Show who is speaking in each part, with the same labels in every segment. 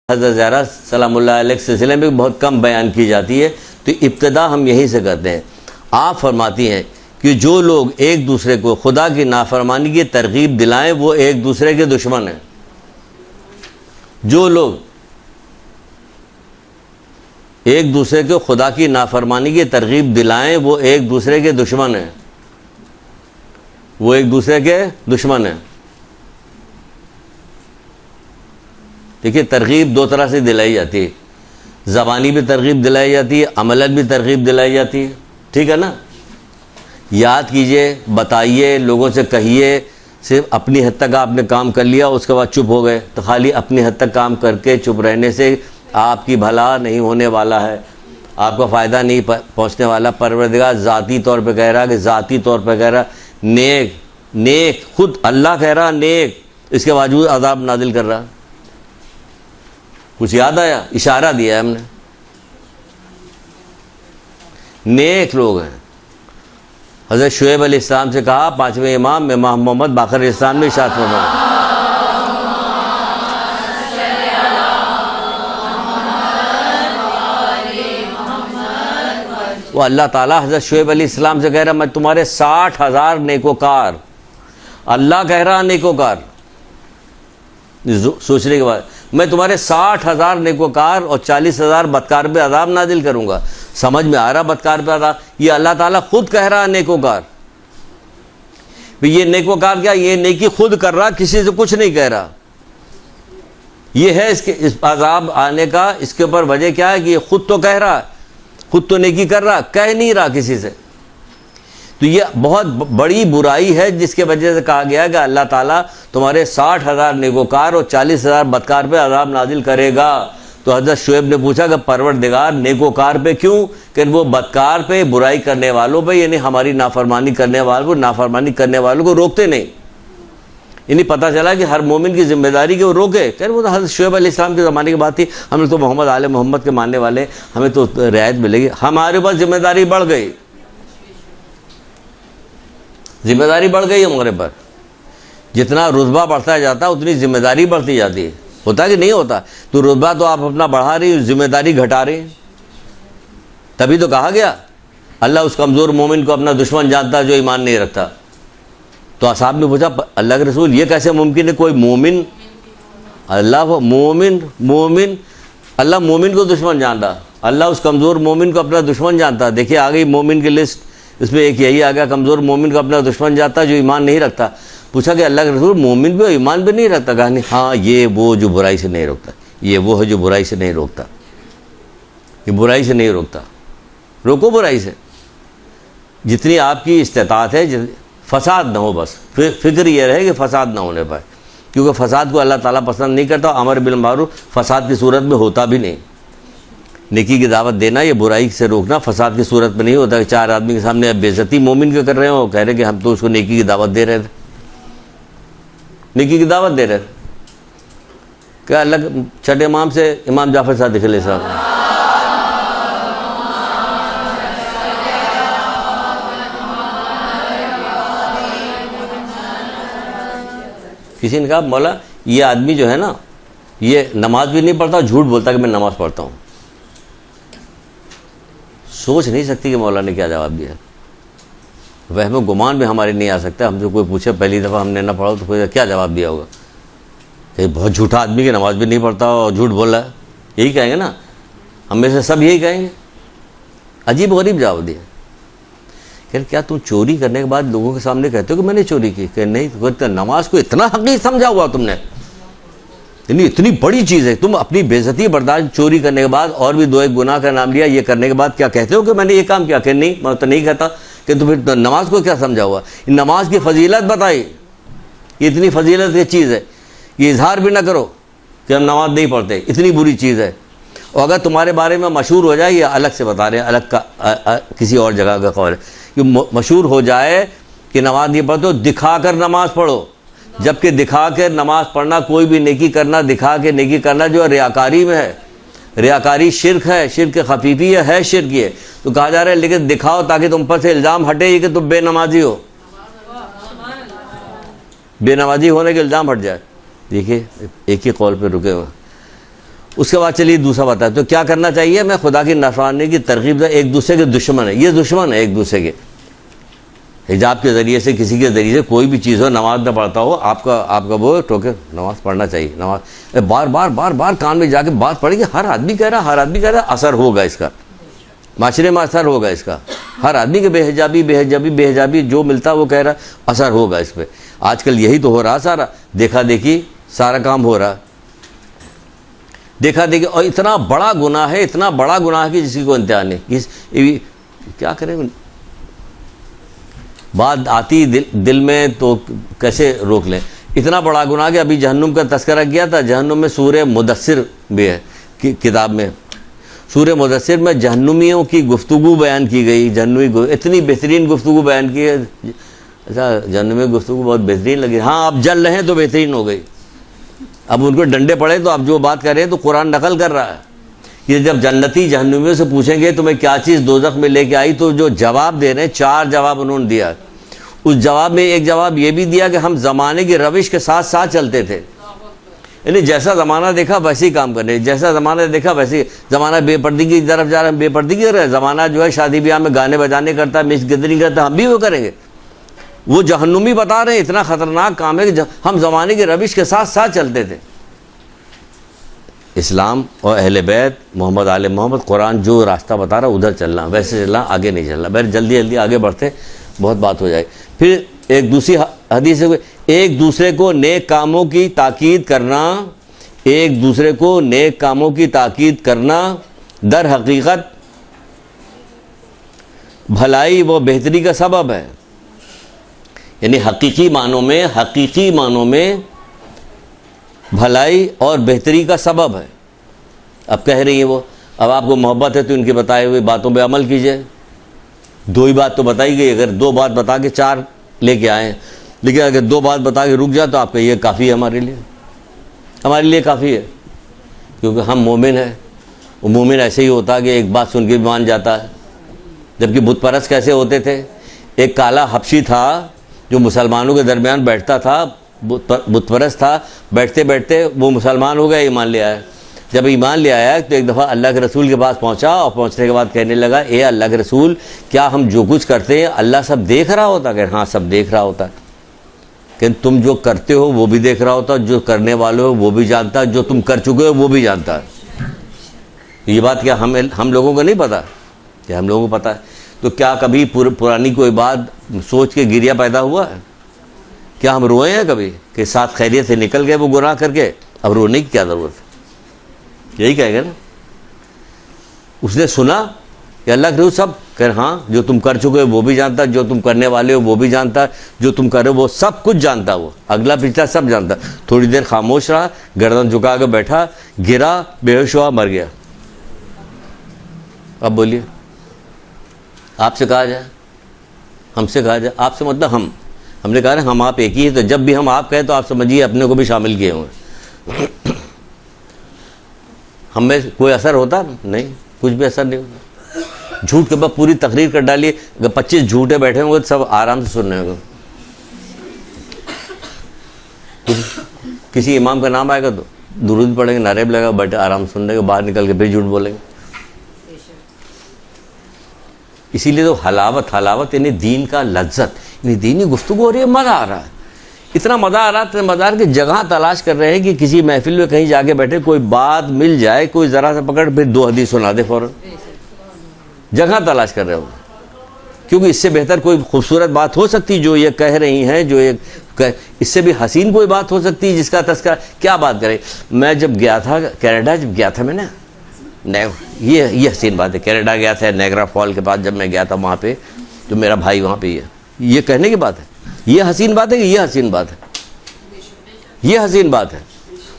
Speaker 1: حضرت زہرا سلام اللہ علیہ کے سلسلے میں بہت کم بیان کی جاتی ہے، تو ابتدا ہم یہیں سے کرتے ہیں۔ آپ فرماتی ہیں کہ جو لوگ ایک دوسرے کو خدا کی نافرمانی کی ترغیب دلائیں وہ ایک دوسرے کے دشمن ہیں۔ جو لوگ ایک دوسرے کو خدا کی نافرمانی کی ترغیب دلائیں وہ ایک دوسرے کے دشمن ہیں، وہ ایک دوسرے کے دشمن ہیں۔ دیکھیے ترغیب دو طرح سے دلائی جاتی ہے، زبانی بھی ترغیب دلائی جاتی ہے، عملاً بھی ترغیب دلائی جاتی ہے، ٹھیک ہے نا؟ یاد کیجئے، بتائیے، لوگوں سے کہیے، صرف اپنی حد تک آپ نے کام کر لیا اس کے بعد چپ ہو گئے، تو خالی اپنی حد تک کام کر کے چپ رہنے سے آپ کی بھلا نہیں ہونے والا ہے، آپ کا فائدہ نہیں پہنچنے والا۔ پروردگار ذاتی طور پہ کہہ رہا کہ ذاتی طور پہ کہہ رہا نیک خود اللہ کہہ رہا نیک، اس کے باوجود عذاب نازل کر رہا۔ کچھ یاد آیا؟ اشارہ دیا ہے ہم نے، نیک لوگ ہیں۔ حضرت شعیب علیہ السلام سے کہا، پانچویں امام محمد باقر علیہ السلام نے ارشاد فرمایا، وہ اللہ تعالیٰ حضرت شعیب علیہ السلام سے کہہ رہا میں تمہارے 60,000 نیکوکار، اللہ کہہ رہا نیکوکار، سوچنے کے بعد میں تمہارے 60,000 نیکوکار اور 40,000 بدکار پہ عذاب نازل کروں گا۔ سمجھ میں آ رہا بدکار پہ عذاب؟ یہ اللہ تعالیٰ خود کہہ رہا نیکوکار۔ یہ نیکوکار کیا؟ یہ نیکی خود کر رہا، کسی سے کچھ نہیں کہہ رہا۔ یہ ہے اس عذاب آنے کا، اس کے اوپر وجہ کیا ہے کہ یہ خود تو کہہ رہا، خود تو نیکی کر رہا، کہہ نہیں رہا کسی سے۔ تو یہ بہت بڑی برائی ہے جس کے وجہ سے کہا گیا کہ اللہ تعالیٰ تمہارے 60,000 نیکوکار اور 40,000 بدکار پہ عذاب نازل کرے گا۔ تو حضرت شعیب نے پوچھا کہ پروردگار نیکوکار پہ کیوں؟ کہ وہ بدکار پہ، برائی کرنے والوں پہ، یعنی ہماری نافرمانی کرنے والوں کو روکتے نہیں۔ یعنی پتہ چلا کہ ہر مومن کی ذمہ داری کہ وہ روکے۔ کہ وہ تو حضرت شعیب علیہ السلام کے زمانے کی بات تھی، ہم نے تو محمد آل محمد کے ماننے والے، ہمیں تو رعایت ملے گی۔ ہمارے پاس ذمہ داری بڑھ گئی، ذمہ داری بڑھ گئی ہمارے پر۔ جتنا رتبہ بڑھتا جاتا اتنی ذمہ داری بڑھتی جاتی ہے۔ ہوتا کہ نہیں ہوتا؟ تو رتبہ تو آپ اپنا بڑھا رہی، ذمہ داری گھٹا رہی۔ تبھی تو کہا گیا اللہ اس کمزور مومن کو اپنا دشمن جانتا جو ایمان نہیں رکھتا۔ تو اصحاب نے پوچھا اللہ کے رسول یہ کیسے ممکن ہے؟ کوئی مومن اللہ مومن کو دشمن جان رہا، اللہ اس کمزور مومن کو اپنا دشمن جانتا۔ دیکھیے آ گئی مومن کی لسٹ، اس میں ایک یہی آ گیا کمزور مومن کو اپنا دشمن جانتا جو ایمان نہیں رکھتا۔ پوچھا کہ اللہ کے رسول مومن بھی ایمان بھی نہیں رکھتا؟ کہا نہیں، ہاں یہ وہ جو برائی سے نہیں روکتا، یہ وہ ہے جو برائی سے نہیں روکتا، یہ برائی سے نہیں روکتا۔ روکو برائی سے جتنی آپ کی استطاعت ہے، فساد نہ ہو، بس فکر یہ رہے کہ فساد نہ ہونے پائے، کیونکہ فساد کو اللہ تعالیٰ پسند نہیں کرتا۔ امر بالمعروف فساد کی صورت میں ہوتا بھی نہیں۔ نیکی کی دعوت دینا، یہ برائی سے روکنا فساد کی صورت میں نہیں ہوتا کہ چار آدمی کے سامنے اب بے عزتی مومن کے کر رہے ہو، کہہ رہے کہ ہم تو اس کو نیکی کی دعوت دے رہے تھے، نیکی کی دعوت دے رہے تھے۔ کیا اللہ چھٹے امام سے امام جعفر صادق علیہ السلام کسی نے کہا مولا یہ آدمی جو ہے نا یہ نماز بھی نہیں پڑھتا، جھوٹ بولتا کہ میں نماز پڑھتا ہوں۔ سوچ نہیں سکتی کہ مولا نے کیا جواب دیا۔ وہم و گمان بھی ہمارے نہیں آ سکتا۔ ہم سے کوئی پوچھے پہلی دفعہ ہم نے نہ پڑھا تو کوئی کیا جواب دیا ہوگا کہ بہت جھوٹا آدمی کہ نماز بھی نہیں پڑھتا اور جھوٹ بول رہا ہے، یہی کہیں گے نا، ہم میں سے سب یہی کہیں گے۔ عجیب غریب جواب دیا کہ کیا تم چوری کرنے کے بعد لوگوں کے سامنے کہتے ہو کہ میں نے چوری کی؟ کہ نہیں، نماز کو اتنا حقیق سمجھا ہوا تم نے، یعنی اتنی بڑی چیز ہے، تم اپنی بے عزتی برداشت چوری کرنے کے بعد اور بھی 2-1 گناہ کا نام لیا، یہ کرنے کے بعد کیا کہتے ہو کہ میں نے یہ کام کیا؟ کہ نہیں، میں تو نہیں کہتا۔ کہ تو پھر نماز کو کیا سمجھا ہوا؟ نماز کی فضیلت بتائی، یہ اتنی فضیلت کی چیز ہے، یہ اظہار بھی نہ کرو کہ ہم نماز نہیں پڑھتے، اتنی بری چیز ہے۔ اور اگر تمہارے بارے میں مشہور ہو جائے، یہ الگ سے بتا رہے ہیں، الگ کا کسی اور جگہ کا قول ہے کہ مشہور ہو جائے کہ نماز نہیں پڑھتے، دکھا کر نماز پڑھو، جبکہ دکھا کے نماز پڑھنا، کوئی بھی نیکی کرنا دکھا کے نیکی کرنا جو ریاکاری میں ہے، ریاکاری شرک ہے، شرک خفیفی ہے شرک ہے۔ تو کہا جا رہا ہے لیکن دکھاؤ تاکہ تم پر سے الزام ہٹے یہ کہ تم بے نمازی ہو، بے نمازی ہونے کے الزام ہٹ جائے۔ دیکھیے ایک ہی قول پہ رکے ہوئے، اس کے بعد چلیے دوسرا بتا تو کیا کرنا چاہیے. میں خدا کی نافرمانی کی ترغیب دے. ایک دوسرے کے دشمن ہے, یہ دشمن ہے ایک دوسرے کے. حجاب کے ذریعے سے کسی کے ذریعے سے کوئی بھی چیز ہو, نماز نہ پڑھتا ہو, آپ کا وہ ٹوکے نماز پڑھنا چاہیے. نماز بار کان میں جا کے بات پڑھے کہ ہر آدمی کہہ رہا اثر ہوگا اس کا, معاشرے میں اثر ہوگا اس کا. ہر آدمی کے بے حجابی جو ملتا وہ کہہ رہا اثر ہوگا اس پہ. آج کل یہی تو ہو رہا, سارا دیکھا دیکھی سارا کام ہو رہا, دیکھا دیکھی. اور اتنا بڑا گناہ ہے کہ جس کو انتہا نہیں. کیا کریں, بات آتی دل میں تو کیسے روک لیں. اتنا بڑا گناہ کہ ابھی جہنم کا تذکرہ کیا تھا. جہنم میں سورہ مدثر بھی ہے کتاب میں. سورہ مدثر میں جہنمیوں کی گفتگو بیان کی گئی. اتنی بہترین گفتگو بیان کی ہے. اچھا, جہنمی گفتگو بہت بہترین لگی. ہاں اب جل رہے ہیں تو بہترین ہو گئی. اب ان کو ڈنڈے پڑے تو اب جو بات کر رہے ہیں تو قرآن نقل کر رہا ہے. یہ جب جنتی جہنمیوں سے پوچھیں گے تمہیں کیا چیز دوزخ میں لے کے آئی, تو جو جواب دے رہے ہیں 4 جواب انہوں نے دیا. اس جواب میں ایک جواب یہ بھی دیا کہ ہم زمانے کی روش کے ساتھ ساتھ چلتے تھے. یعنی جیسا زمانہ دیکھا ویسے ہی کام کر رہے, جیسا زمانہ دیکھا ویسے. زمانہ بے پردگی کی طرف جا رہے ہیں, بے پردگی کر رہے ہیں. زمانہ جو ہے شادی بیاہ میں گانے بجانے کرتا ہے, مس گدری کرتا ہے, ہم بھی وہ کریں گے. وہ جہنمی بتا رہے ہیں اتنا خطرناک کام ہے کہ ہم زمانے کی روش کے ساتھ ساتھ چلتے تھے. اسلام اور اہل بیت محمد آل محمد قرآن جو راستہ بتا رہا ادھر چلنا, ویسے چلنا, آگے نہیں چلنا. بہر جلدی آگے بڑھتے بہت بات ہو جائے. پھر ایک دوسری حدیث ہے, ایک دوسرے کو نیک کاموں کی تاکید کرنا در حقیقت بھلائی و بہتری کا سبب ہے. یعنی حقیقی معنوں میں بھلائی اور بہتری کا سبب ہے. اب کہہ رہی ہیں وہ, اب آپ کو محبت ہے تو ان کے بتائے ہوئے باتوں پہ عمل کیجئے. 2 ہی بات تو بتائی گئی. اگر 2 بات بتا کے 4 لے کے آئے, لیکن اگر 2 بات بتا کے رک جائے تو آپ کا یہ کافی ہے. ہمارے لیے کافی ہے, کیونکہ ہم مومن ہیں. وہ مومن ایسے ہی ہوتا کہ ایک بات سن کے بھی مان جاتا ہے. جبکہ بت پرست کیسے ہوتے تھے, ایک کالا حبشی تھا جو مسلمانوں کے درمیان بیٹھتا تھا, بت پرست تھا. بیٹھتے وہ مسلمان ہو گیا, ایمان لے آیا. جب ایمان لے آیا تو ایک دفعہ اللہ کے رسول کے پاس پہنچا, اور پہنچنے کے بعد کہنے لگا, اے اللہ کے رسول, کیا ہم جو کچھ کرتے ہیں اللہ سب دیکھ رہا ہوتا؟ کہ ہاں سب دیکھ رہا ہوتا, کہ تم جو کرتے ہو وہ بھی دیکھ رہا ہوتا, جو کرنے والے ہو وہ بھی جانتا, جو تم کر چکے ہو وہ بھی جانتا. یہ بات کیا ہم لوگوں کو نہیں پتا؟ کہ ہم لوگوں کو پتا ہے. تو کیا کبھی پرانی کوئی بات سوچ کے گریا پیدا ہوا ہے؟ کیا ہم روئے ہیں کبھی کہ ساتھ خیریت سے نکل گئے وہ گناہ کر کے؟ اب رونے کی کیا ضرورت ہے؟ یہی کہے گا نا. اس نے سنا کہ اللہ کے رسول سب کہ ہاں جو تم کر چکے ہو وہ بھی جانتا, جو تم کرنے والے ہو وہ بھی جانتا, جو تم کر رہے ہو وہ سب کچھ جانتا, وہ اگلا پچھلا سب جانتا. تھوڑی دیر خاموش رہا, گردن جھکا کے بیٹھا, گرا, بے ہوش ہوا, مر گیا. اب بولیے, آپ سے کہا جائے, ہم سے کہا جائے, آپ سے مطلب ہم نے کہا نا ہم آپ ایک ہی ہے, تو جب بھی ہم آپ کہیں تو آپ سمجھیے اپنے کو بھی شامل کیے ہوئے. ہم میں کوئی اثر ہوتا نہیں, کچھ بھی اثر نہیں ہوتا. جھوٹ کے بعد پوری تقریر کر ڈالی, اگر 25 جھوٹے بیٹھے ہوں گے تو سب آرام سے سن رہے ہوں گے. کسی امام کا نام آئے گا تو درود پڑھیں گے, نعرے بھی لگا, بیٹھے آرام سن رہے گا, باہر نکل کے پھر جھوٹ بولیں گے. اسی لیے تو حلاوت یعنی دین کا لذت, یعنی دینی گفتگو ہو رہی ہے, مزہ آ رہا ہے. اتنا مزہ آ رہا ہے, مزہ آ رہا ہے کہ جگہ تلاش کر رہے ہیں کہ کسی محفل میں کہیں جا کے بیٹھے, کوئی بات مل جائے, کوئی ذرا سا پکڑ, پھر 2 حدیث سنا دے فوراً. جگہ تلاش کر رہے ہو, کیونکہ اس سے بہتر کوئی خوبصورت بات ہو سکتی جو یہ کہہ رہی ہیں, جو یہ اس سے بھی حسین کوئی بات ہو سکتی ہے جس کا تذکرہ. کیا بات کرے. میں جب گیا تھا کینیڈا, جب گیا تھا میں نا, یہ حسین بات ہے. کینیڈا گیا تھا, نیگرا فال کے پاس جب میں گیا تھا وہاں پہ, تو میرا بھائی وہاں پہ ہی ہے. یہ کہنے کی بات ہے, یہ حسین بات ہے کہ یہ حسین بات ہے, یہ حسین بات ہے.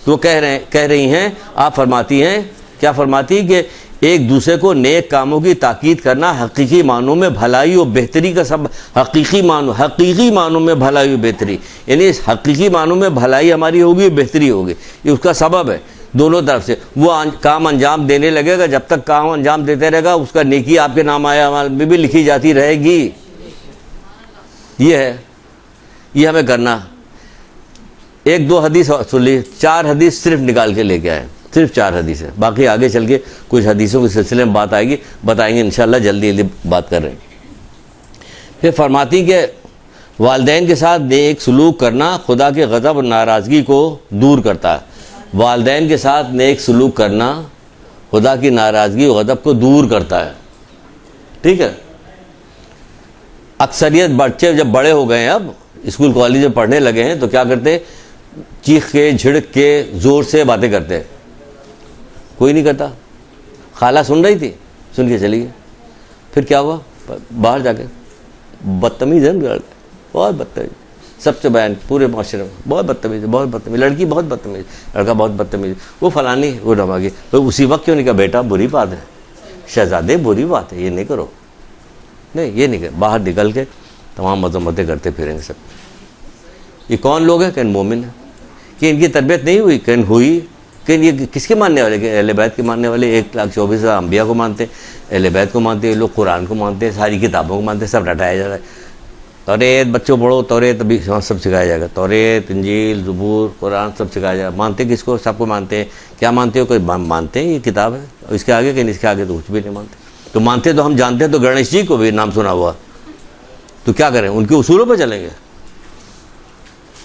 Speaker 1: تو کہہ رہی ہیں, آپ فرماتی ہیں, کیا فرماتی کہ ایک دوسرے کو نیک کاموں کی تاکید کرنا حقیقی معنوں میں بھلائی و بہتری کا سبب. حقیقی معنوں میں بھلائی و بہتری, یعنی اس حقیقی معنوں میں بھلائی ہماری ہوگی, بہتری ہوگی, یہ اس کا سبب ہے. دونوں طرف سے وہ کام انجام دینے لگے گا, جب تک کام انجام دیتے رہے گا اس کا نیکی آپ کے نام آیا میں بھی لکھی جاتی رہے گی. یہ ہے, یہ ہمیں کرنا. 1-2 حدیث سن لی, 4 حدیث صرف نکال کے لے کے آئے, صرف 4 حدیثیں، باقی آگے چل کے کچھ حدیثوں کے سلسلے میں بات آئے گی، بتائیں گے انشاءاللہ، جلدی جلدی بات کر رہے ہیں۔ پھر فرماتی کہ والدین کے ساتھ نیک سلوک کرنا خدا کے غضب اور ناراضگی کو دور کرتا ہے۔ والدین کے ساتھ نیک سلوک کرنا خدا کی ناراضگی اور غضب کو دور کرتا ہے، ٹھیک ہے۔ اکثریت بچے جب بڑے ہو گئے ہیں، اب اسکول کالج میں پڑھنے لگے ہیں، تو کیا کرتے ہیں؟ چیخ کے جھڑک کے زور سے باتیں کرتے ہیں۔ کوئی نہیں کرتا۔ خالہ سن رہی تھی، سن کے چلی گئی، پھر کیا ہوا؟ باہر جا کے بدتمیز ہے، بہت بدتمیز، سب سے بیان پورے معاشرے میں بہت بدتمیز ہے، بہت بدتمیز، لڑکی بہت بدتمیز، لڑکا بہت بدتمیز، وہ فلانی وہ ڈھماگی۔ تو اسی وقت کیوں نہیں کہا بیٹا بری بات ہے، شہزادے بری بات ہے، یہ نہیں کرو، نہیں یہ نہیں کرو۔ باہر نکل کے تمام مذمتیں کرتے پھریں گے سب۔ یہ کون لوگ ہیں؟ کہ مومن ہیں، کہ ان کی تربیت نہیں ہوئی، کہ ہوئی، کہ یہ کس کے ماننے والے؟ کہ اہل بیت کے ماننے والے۔ 1,24,000 انبیاء کو مانتے ہیں، اہل بیت کو مانتے ہیں، یہ لوگ قرآن کو مانتے ہیں، ساری کتابوں کو مانتے ہیں، سب رٹایا جا رہا ہے۔ توریت بچوں پڑھو، توریت ابھی سب سکھایا جائے گا، توریت، انجیل، زبور، قرآن سب سکھایا جائے گا۔ مانتے کس کو؟ سب کو مانتے ہیں۔ کیا مانتے ہو؟ کوئی مانتے ہیں یہ کتاب ہے، اور اس کے آگے کہ اس کے آگے تو کچھ بھی نہیں مانتے۔ تو مانتے تو ہم جانتے ہیں، تو گنیش جی کو بھی نام سنا ہوا، تو کیا کریں؟ ان کے اصولوں پہ چلیں گے؟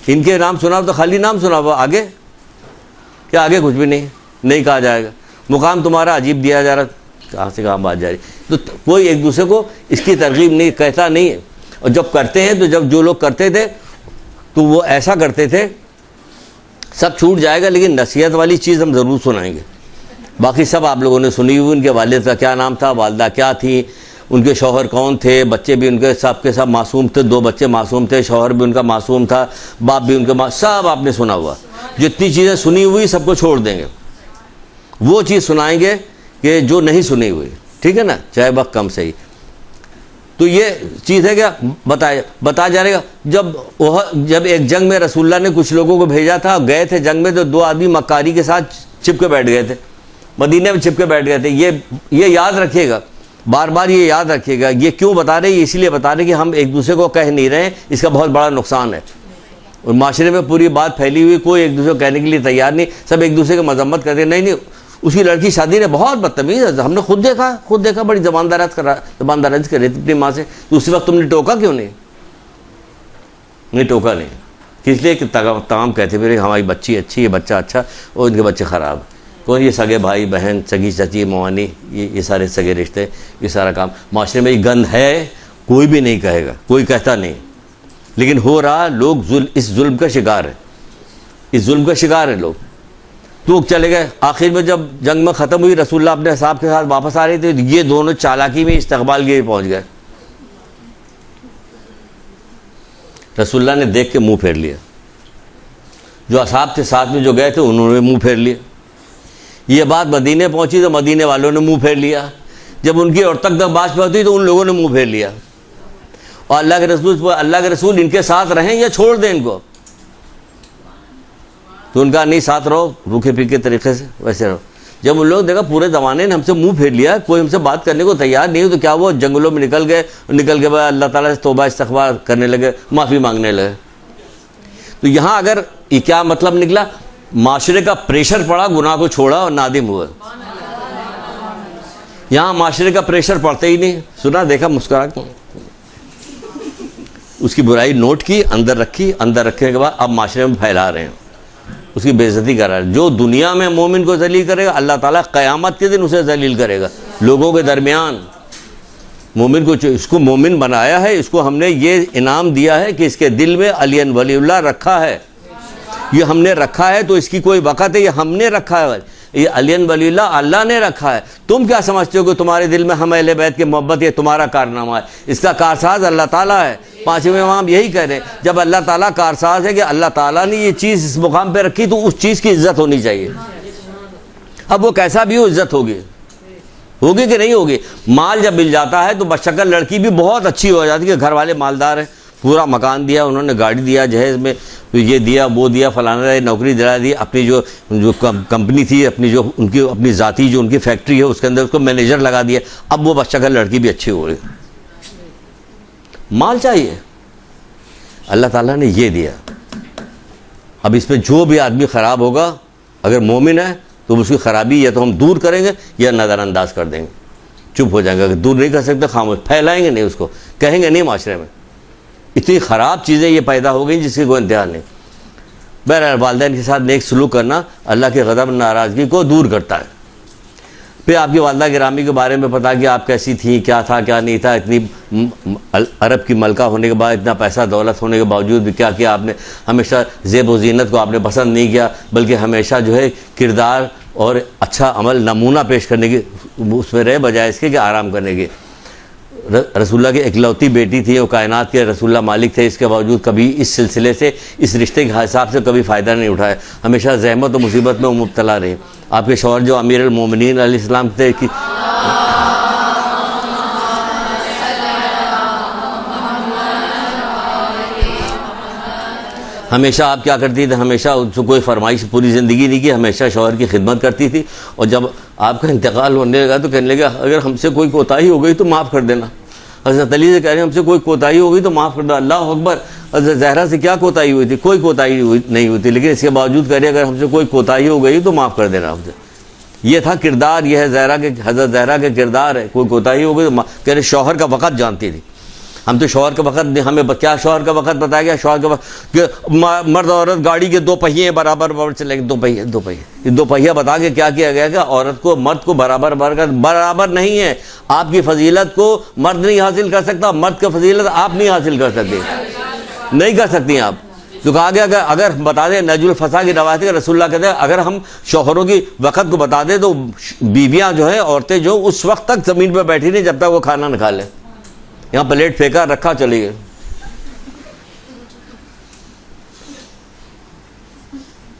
Speaker 1: ان کے نام سنا ہو تو خالی نام سنا ہوا، آگے کیا؟ آگے کچھ بھی نہیں کہا جائے گا۔ مقام تمہارا عجیب دیا جا رہا، کہاں سے کہاں بات جا رہی؟ تو کوئی ایک دوسرے کو اس کی ترغیب نہیں کہتا نہیں ہے۔ اور جب کرتے ہیں تو جب جو لوگ کرتے تھے تو وہ ایسا کرتے تھے، سب چھوٹ جائے گا، لیکن نصیحت والی چیز ہم ضرور سنائیں گے۔ باقی سب آپ لوگوں نے سنی ہوئی، ان کے والد کا کیا نام تھا، والدہ کیا تھی، ان کے شوہر کون تھے، بچے بھی ان کے سب معصوم تھے، 2 بچے معصوم تھے، شوہر بھی ان کا معصوم تھا، باپ بھی ان کا سب آپ نے سنا ہوا۔ جتنی چیزیں سنی ہوئی سب کو چھوڑ دیں گے، وہ چیز سنائیں گے کہ جو نہیں سنی ہوئی، ٹھیک ہے نا، چاہے وقت کم سے ہی۔ تو یہ چیز ہے کیا بتا جانے گا۔ جب ایک جنگ میں رسول اللہ نے کچھ لوگوں کو بھیجا تھا، گئے تھے جنگ میں، تو 2 آدمی مکاری کے ساتھ چھپ کے بیٹھ گئے تھے، مدینے میں چھپ کے بیٹھ گئے تھے۔ یہ یاد رکھیے گا، بار بار یہ یاد رکھیے گا۔ یہ کیوں بتا رہے ہیں؟ اسی لیے بتا رہے ہیں کہ ہم ایک دوسرے کو کہہ نہیں رہے ہیں، اس کا بہت بڑا نقصان ہے۔ اور معاشرے میں پوری بات پھیلی ہوئی، کوئی ایک دوسرے کو کہنے کے لیے تیار نہیں، سب ایک دوسرے کی مذمت کرتے ہیں۔ نہیں، اس کی لڑکی شادی نے بہت بدتمیز ہے، ہم نے خود دیکھا بڑی زبانداراز کر رہی تھی اپنی ماں سے، تو اسی وقت تم نے ٹوکا کیوں نہیں ٹوکا نہیں، کس لیے کہ تمام کہتے پھر ہماری بچی اچھی ہے، بچہ اچھا، اور ان کے بچے خراب۔ کون؟ یہ سگے بھائی بہن، سگی چچی موانی، یہ سارے سگے رشتے، یہ سارا کام معاشرے میں یہ گند ہے، کوئی بھی نہیں کہے گا، کوئی کہتا نہیں، لیکن ہو رہا، لوگ اس ظلم کا شکار ہے، اس ظلم کا شکار ہے لوگ۔ تو چلے گئے، آخر میں جب جنگ میں ختم ہوئی، رسول اللہ اپنے صاحب کے ساتھ واپس آ رہے تھے، یہ دونوں چالاکی میں استقبال کے پہنچ گئے۔ رسول اللہ نے دیکھ کے منہ پھیر لیا، جو اصحاب تھے ساتھ میں جو گئے تھے انہوں نے منہ پھیر لیا۔ یہ بات مدینے پہنچی تو مدینے والوں نے منہ پھیر لیا، جب ان کی اور تک بات پہنچی تو ان لوگوں نے منہ پھیر لیا۔ اور اللہ کے رسول ان کے ساتھ رہیں یا چھوڑ دیں ان کو؟ تو ان کا نہیں، ساتھ رہو، روکھے پھیکے طریقے سے ویسے رہو۔ جب ان لوگوں نے دیکھا پورے زمانے نے ہم سے منہ پھیر لیا، کوئی ہم سے بات کرنے کو تیار نہیں ہو، تو کیا وہ جنگلوں میں نکل کے بعد اللہ تعالیٰ سے توبہ استغفار کرنے لگے، معافی مانگنے لگے۔ تو یہاں اگر یہ کیا مطلب نکلا؟ معاشرے کا پریشر پڑا، گناہ کو چھوڑا اور نادم ہوا۔ یہاں معاشرے کا پریشر پڑتے ہی نہیں، سنا دیکھا مسکرا کے اس کی برائی نوٹ کی، اندر رکھی، اندر رکھنے کے بعد اب معاشرے میں پھیلا رہے ہیں، اس کی بے عزتی کر رہا ہے۔ جو دنیا میں مومن کو ذلیل کرے گا، اللہ تعالیٰ قیامت کے دن اسے ذلیل کرے گا لوگوں کے درمیان۔ مومن کو، اس کو مومن بنایا ہے، اس کو ہم نے یہ انعام دیا ہے کہ اس کے دل میں علی ولی اللہ رکھا ہے، یہ ہم نے رکھا ہے، تو اس کی کوئی وقت ہے، یہ ہم نے رکھا ہے، یہ علی ولی اللہ اللہ نے رکھا ہے۔ تم کیا سمجھتے ہو کہ تمہارے دل میں ہم اہل بیت کی محبت، یہ تمہارا کارنامہ ہے؟ اس کا کارساز اللہ تعالیٰ ہے۔ 5ویں امام یہی کہہ رہے ہیں، جب اللہ تعالیٰ کارساز ہے کہ اللہ تعالیٰ نے یہ چیز اس مقام پہ رکھی، تو اس چیز کی عزت ہونی چاہیے۔ اب وہ کیسا بھی ہو، عزت ہوگی کہ نہیں ہوگی؟ مال جب مل جاتا ہے تو بشکل لڑکی بھی بہت اچھی ہو جاتی ہے، کہ گھر والے مالدار ہیں، پورا مکان دیا انہوں نے، گاڑی دیا، جہیز میں یہ دیا وہ دیا، فلانا نوکری دلا دی، اپنی جو کمپنی تھی، اپنی جو ان کی اپنی ذاتی جو ان کی فیکٹری ہے اس کے اندر اس کو مینیجر لگا دیا۔ اب وہ بشکل لڑکی بھی اچھی ہو رہی، مال چاہیے، اللہ تعالیٰ نے یہ دیا۔ اب اس میں جو بھی آدمی خراب ہوگا، اگر مومن ہے تو اس کی خرابی یا تو ہم دور کریں گے یا نظر انداز کر دیں گے, چپ ہو جائیں گے. اگر دور نہیں کر سکتے خاموش, پھیلائیں گے نہیں اس کو, کہیں گے نہیں معاشرے میں. اتنی خراب چیزیں یہ پیدا ہو گئیں جس کی کوئی انتہا نہیں. بہرحال والدین کے ساتھ نیک سلوک کرنا اللہ کے غضب ناراضگی کو دور کرتا ہے. پھر آپ کی والدہ گرامی کے بارے میں پتا کہ آپ کیسی تھیں, کیا تھا کیا نہیں تھا. اتنی عرب کی ملکہ ہونے کے بعد, اتنا پیسہ دولت ہونے کے باوجود بھی کیا کیا آپ نے, ہمیشہ زیب و زینت کو آپ نے پسند نہیں کیا, بلکہ ہمیشہ جو ہے کردار اور اچھا عمل نمونہ پیش کرنے کی اس میں رہے, بجائے اس کے کہ آرام کرنے کی. رسول اللہ کی اکلوتی بیٹی تھی, وہ کائنات کے رسول اللہ مالک تھے, اس کے باوجود کبھی اس سلسلے سے, اس رشتے کے حساب سے کبھی فائدہ نہیں اٹھایا, ہمیشہ زحمت و مصیبت میں مبتلا رہے. آپ کے شوہر جو امیر المومنین علیہ السلام تھے, ہمیشہ آپ کیا کرتی تھی, ہمیشہ اس کو کوئی فرمائش پوری زندگی نہیں کی, ہمیشہ شوہر کی خدمت کرتی تھی. اور جب آپ کا انتقال ہونے لگا تو کہنے لگا اگر ہم سے کوئی کوتاہی ہو گئی تو معاف کر دینا. حضرت علی سے کہہ رہے ہیں ہم سے کوئی کوتاہی ہو گئی تو معاف کر دو. اللہ اکبر. حضرت زہرا سے کیا کوتاہی ہوئی تھی, کوئی کوتاہی نہیں ہوئی تھی, لیکن اس کے باوجود کہہ رہے اگر ہم سے کوئی کوتاہی ہو گئی تو معاف کر دینا ہم سے. یہ تھا کردار, یہ ہے زہرا کے, حضرت زہرا کے کردار ہے. کوئی کوتاہی ہو گئی تو کہہ رہے شوہر کا وقت جانتی تھی. ہم تو شوہر کا وقت, ہمیں کیا شوہر کا وقت بتایا گیا, شوہر کا وقت کہ مرد اور عورت گاڑی کے دو پہیے برابر چلیں گے. دو پہیہ بتا کے کیا کیا گیا کہ عورت کو مرد کو برابر نہیں ہے. آپ کی فضیلت کو مرد نہیں حاصل کر سکتا, مرد کا فضیلت آپ نہیں حاصل کر سکتے, نہیں کر سکتی آپ. تو کہا گیا کہ اگر بتا دیں, نجل الفسا کی روایت ہے, رسول اللہ کہتے ہیں اگر ہم شوہروں کی وقت کو بتا دیں تو بیویاں جو ہیں, عورتیں جو اس وقت تک زمین پہ بیٹھی نہیں جب تک وہ کھانا نہ کھا لیں. یہاں پلیٹ پھینکا رکھا چلی گئی.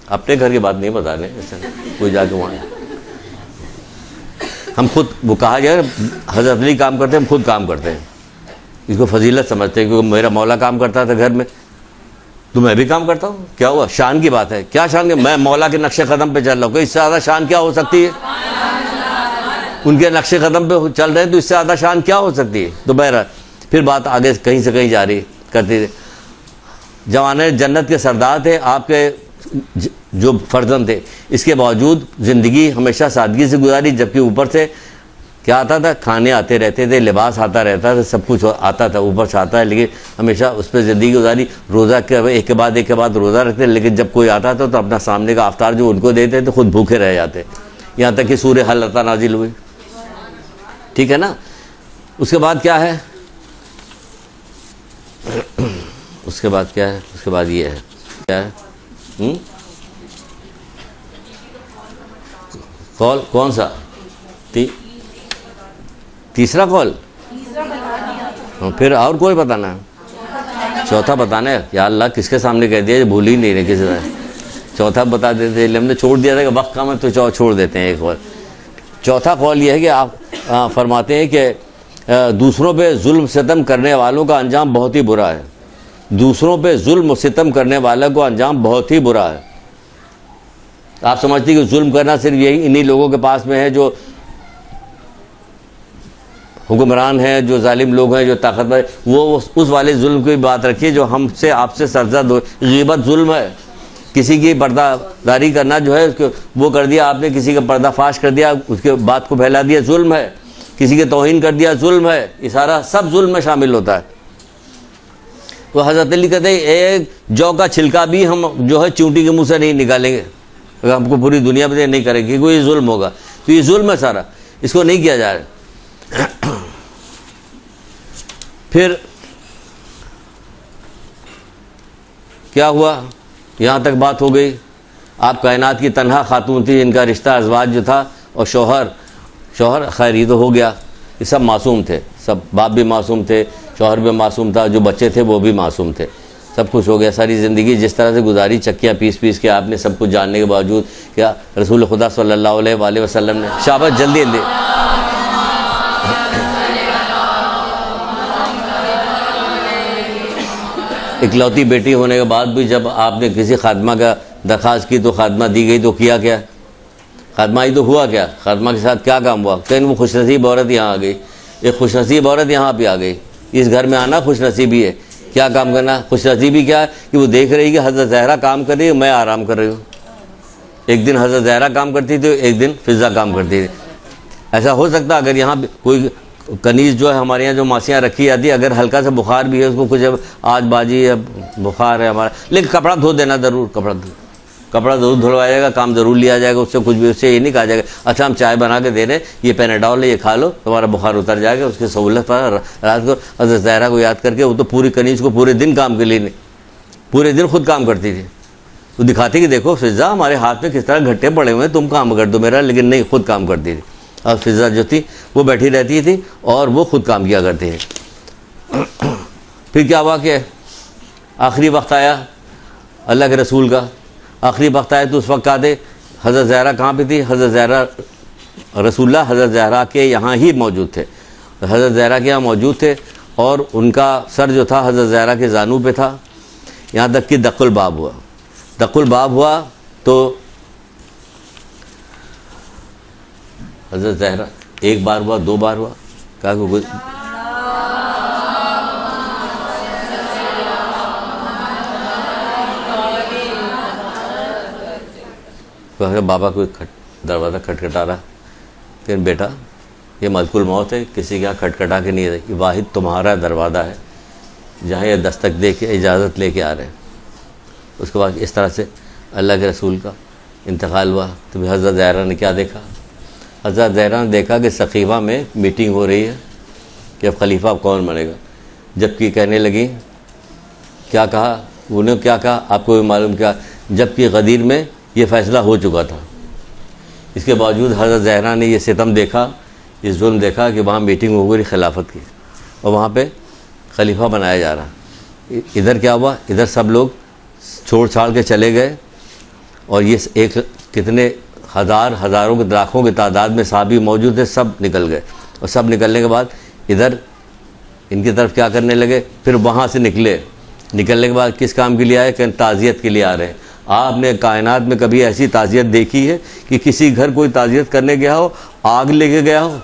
Speaker 1: اپنے گھر کی بات نہیں بتا رہے, کوئی جا کے وہاں ہم خود, وہ کہا گیا حضرت علی کام کرتے ہیں, ہم خود کام کرتے ہیں, اس کو فضیلت سمجھتے ہیں. کیونکہ میرا مولا کام کرتا تھا گھر میں تو میں بھی کام کرتا ہوں. کیا ہوا, شان کی بات ہے. کیا شان کی, میں مولا کے نقش قدم پہ چل رہا ہوں, کہ اس سے زیادہ شان کیا ہو سکتی ہے. ان کے نقش قدم پہ چل رہے ہیں تو اس سے زیادہ شان کیا ہو سکتی ہے. تو بہرحال پھر بات آگے کہیں سے کہیں جاری کرتی تھی. جوانِ جنت کے سردار تھے آپ کے جو فرزند تھے, اس کے باوجود زندگی ہمیشہ سادگی سے گزاری, جبکہ اوپر سے کیا آتا تھا, کھانے آتے رہتے تھے, لباس آتا رہتا تھا, سب کچھ آتا تھا, اوپر سے آتا ہے, لیکن ہمیشہ اس پہ زندگی گزاری. روزہ ایک کے بعد روزہ رکھتے, لیکن جب کوئی آتا تھا تو اپنا سامنے کا افطار جو ان کو دیتے تو خود بھوکے رہ جاتے, یہاں تک کہ سورہ حلقہ نازل ہوئی. ٹھیک ہے نا. اس کے بعد کیا ہے, اس کے بعد کیا ہے, اس کے بعد یہ ہے کیا ہے, قول کون سا, تیسرا قول, پھر اور کوئی بتانا ہے, چوتھا بتانا ہے. یا اللہ کس کے سامنے کہہ دیا, بھول ہی نہیں رہے کسی طرح. چوتھا بتا دیتے, ہم نے چھوڑ دیا تھا کہ وقت کم ہے تو چھوڑ دیتے ہیں ایک قول. چوتھا قول یہ ہے کہ آپ فرماتے ہیں کہ دوسروں پہ ظلم ستم کرنے والوں کا انجام بہت ہی برا ہے. دوسروں پہ ظلم و ستم کرنے والوں کو انجام بہت ہی برا ہے. آپ سمجھتے ہیں کہ ظلم کرنا صرف یہی انہی لوگوں کے پاس میں ہے جو حکمران ہیں, جو ظالم لوگ ہیں, جو طاقتور, وہ اس والے ظلم کی بات رکھیے جو ہم سے آپ سے سرزد ہو. غیبت ظلم ہے. کسی کی پردہ داری کرنا جو ہے وہ کر دیا آپ نے, کسی کا پردہ فاش کر دیا, اس کے بات کو پھیلا دیا, ظلم ہے. کسی کے توہین کر دیا, ظلم ہے. یہ سارا سب ظلم میں شامل ہوتا ہے. تو حضرت علی کہتے ہیں ایک جو کا چھلکا بھی ہم جو ہے چونٹی کے منہ سے نہیں نکالیں گے, اگر ہم کو پوری دنیا میں نہیں کریں گے, کیونکہ یہ ظلم ہوگا. تو یہ ظلم ہے سارا, اس کو نہیں کیا جا رہا. پھر کیا ہوا, یہاں تک بات ہو گئی. آپ کائنات کی تنہا خاتون تھی جن کا رشتہ ازواج جو تھا, اور شوہر خیر یہ تو ہو گیا, یہ سب معصوم تھے, سب باپ بھی معصوم تھے, شوہر بھی معصوم تھا, جو بچے تھے وہ بھی معصوم تھے, سب کچھ ہو گیا. ساری زندگی جس طرح سے گزاری, چکیاں پیس کے آپ نے سب کچھ جاننے کے باوجود, کیا رسول خدا صلی اللہ علیہ وآلہ وسلم نے شاباش جلدی اکلوتی بیٹی ہونے کے بعد بھی جب آپ نے کسی خادمہ کا درخواست کی تو خادمہ دی گئی, تو کیا خادمہ ہی تو ہوا کیا, خادمہ کے ساتھ کیا کام ہوا. کہیں وہ خوش نصیب عورت یہاں آ گئی, ایک خوش نصیب عورت یہاں پہ آ گئی. اس گھر میں آنا خوش نصیبی ہے. کیا کام کرنا, خوش نصیبی کیا ہے کہ وہ دیکھ رہی کہ حضرت زہرا کام کر رہی ہے, میں آرام کر رہی ہوں. ایک دن حضرت زہرا کام کرتی تھی، ایک دن فضا کام کرتی تھی۔ ایسا ہو سکتا اگر یہاں کوئی کنیز جو ہے ہمارے یہاں جو ماسیاں رکھی جاتی ہے، اگر ہلکا سا بخار بھی ہے اس کو کچھ آج بازی ہے بخار ہے ہمارا، لیکن کپڑا دھو دینا ضرور، کپڑا ضرور دھلوایا جائے گا، کام ضرور لیا جائے گا، اس سے کچھ بھی، اس سے یہ نہیں کہا جائے گا اچھا ہم چائے بنا کے دے رہے ہیں، یہ پیناڈول ہے یہ کھا لو تمہارا بخار اتر جائے گا۔ اس کی سہولت پر رات کو حضرت زہرا کو یاد کر کے، وہ تو پوری کنیز کو پورے دن کام کے لیے نہیں، پورے دن خود کام کرتی تھی، وہ دکھاتی کہ دیکھو فضا ہمارے ہاتھ میں کس طرح گھٹے پڑے ہوئے ہیں، تم کام کر دو میرا، لیکن نہیں، خود کام کرتی تھی۔ اور فضا جو تھی وہ بیٹھی رہتی تھی اور وہ خود کام کیا کرتی تھی۔ پھر کیا ہوا کہ آخری وقت آیا اللہ کے رسول کا، آخری وقت آیا تو اس وقت آتے حضرت زہرا کہاں پہ تھی؟ حضرت زہرا رسول اللہ حضرت زہرا کے یہاں ہی موجود تھے، حضرت زہرا کے یہاں موجود تھے، اور ان کا سر جو تھا حضرت زہرا کے زانو پہ تھا، یہاں تک کہ دق الباب ہوا۔ دق الباب ہوا تو حضرت زہرا ایک بار ہوا، دو بار ہوا، کہا کہ بابا کوئی دروازہ کھٹکھٹا رہا، کہ بیٹا یہ ملک الموت ہے، کسی کے یہاں کھٹکھٹا کے نہیں ہے، یہ واحد تمہارا دروازہ ہے جہاں یہ دستک دے کے اجازت لے کے آ رہے ہیں۔ اس کے بعد اس طرح سے اللہ کے رسول کا انتقال ہوا۔ تو حضرت زہرا نے کیا دیکھا؟ حضرت زہرا نے دیکھا کہ سقیفہ میں میٹنگ ہو رہی ہے کہ اب خلیفہ اب کون بنے گا، جبکہ کہنے لگی، کیا کہا انہوں نے، کیا کہا آپ کو بھی معلوم، کیا جبکہ غدیر میں یہ فیصلہ ہو چکا تھا، اس کے باوجود حضرت زہرا نے یہ ستم دیکھا، یہ ظلم دیکھا کہ وہاں میٹنگ ہو گئی خلافت کی اور وہاں پہ خلیفہ بنایا جا رہا۔ ادھر کیا ہوا؟ ادھر سب لوگ چھوڑ چھاڑ کے چلے گئے، اور یہ ایک کتنے ہزاروں کے لاکھوں کی تعداد میں صحابی موجود تھے، سب نکل گئے، اور سب نکلنے کے بعد ادھر ان کی طرف کیا کرنے لگے؟ پھر وہاں سے نکلنے کے بعد کس کام کے لیے آئے؟ کہ تعزیت کے لیے آ رہے ہیں۔ آپ نے کائنات میں کبھی ایسی تعزیت دیکھی ہے کہ کسی گھر کوئی تعزیت کرنے گیا ہو آگ لے کے گیا ہو؟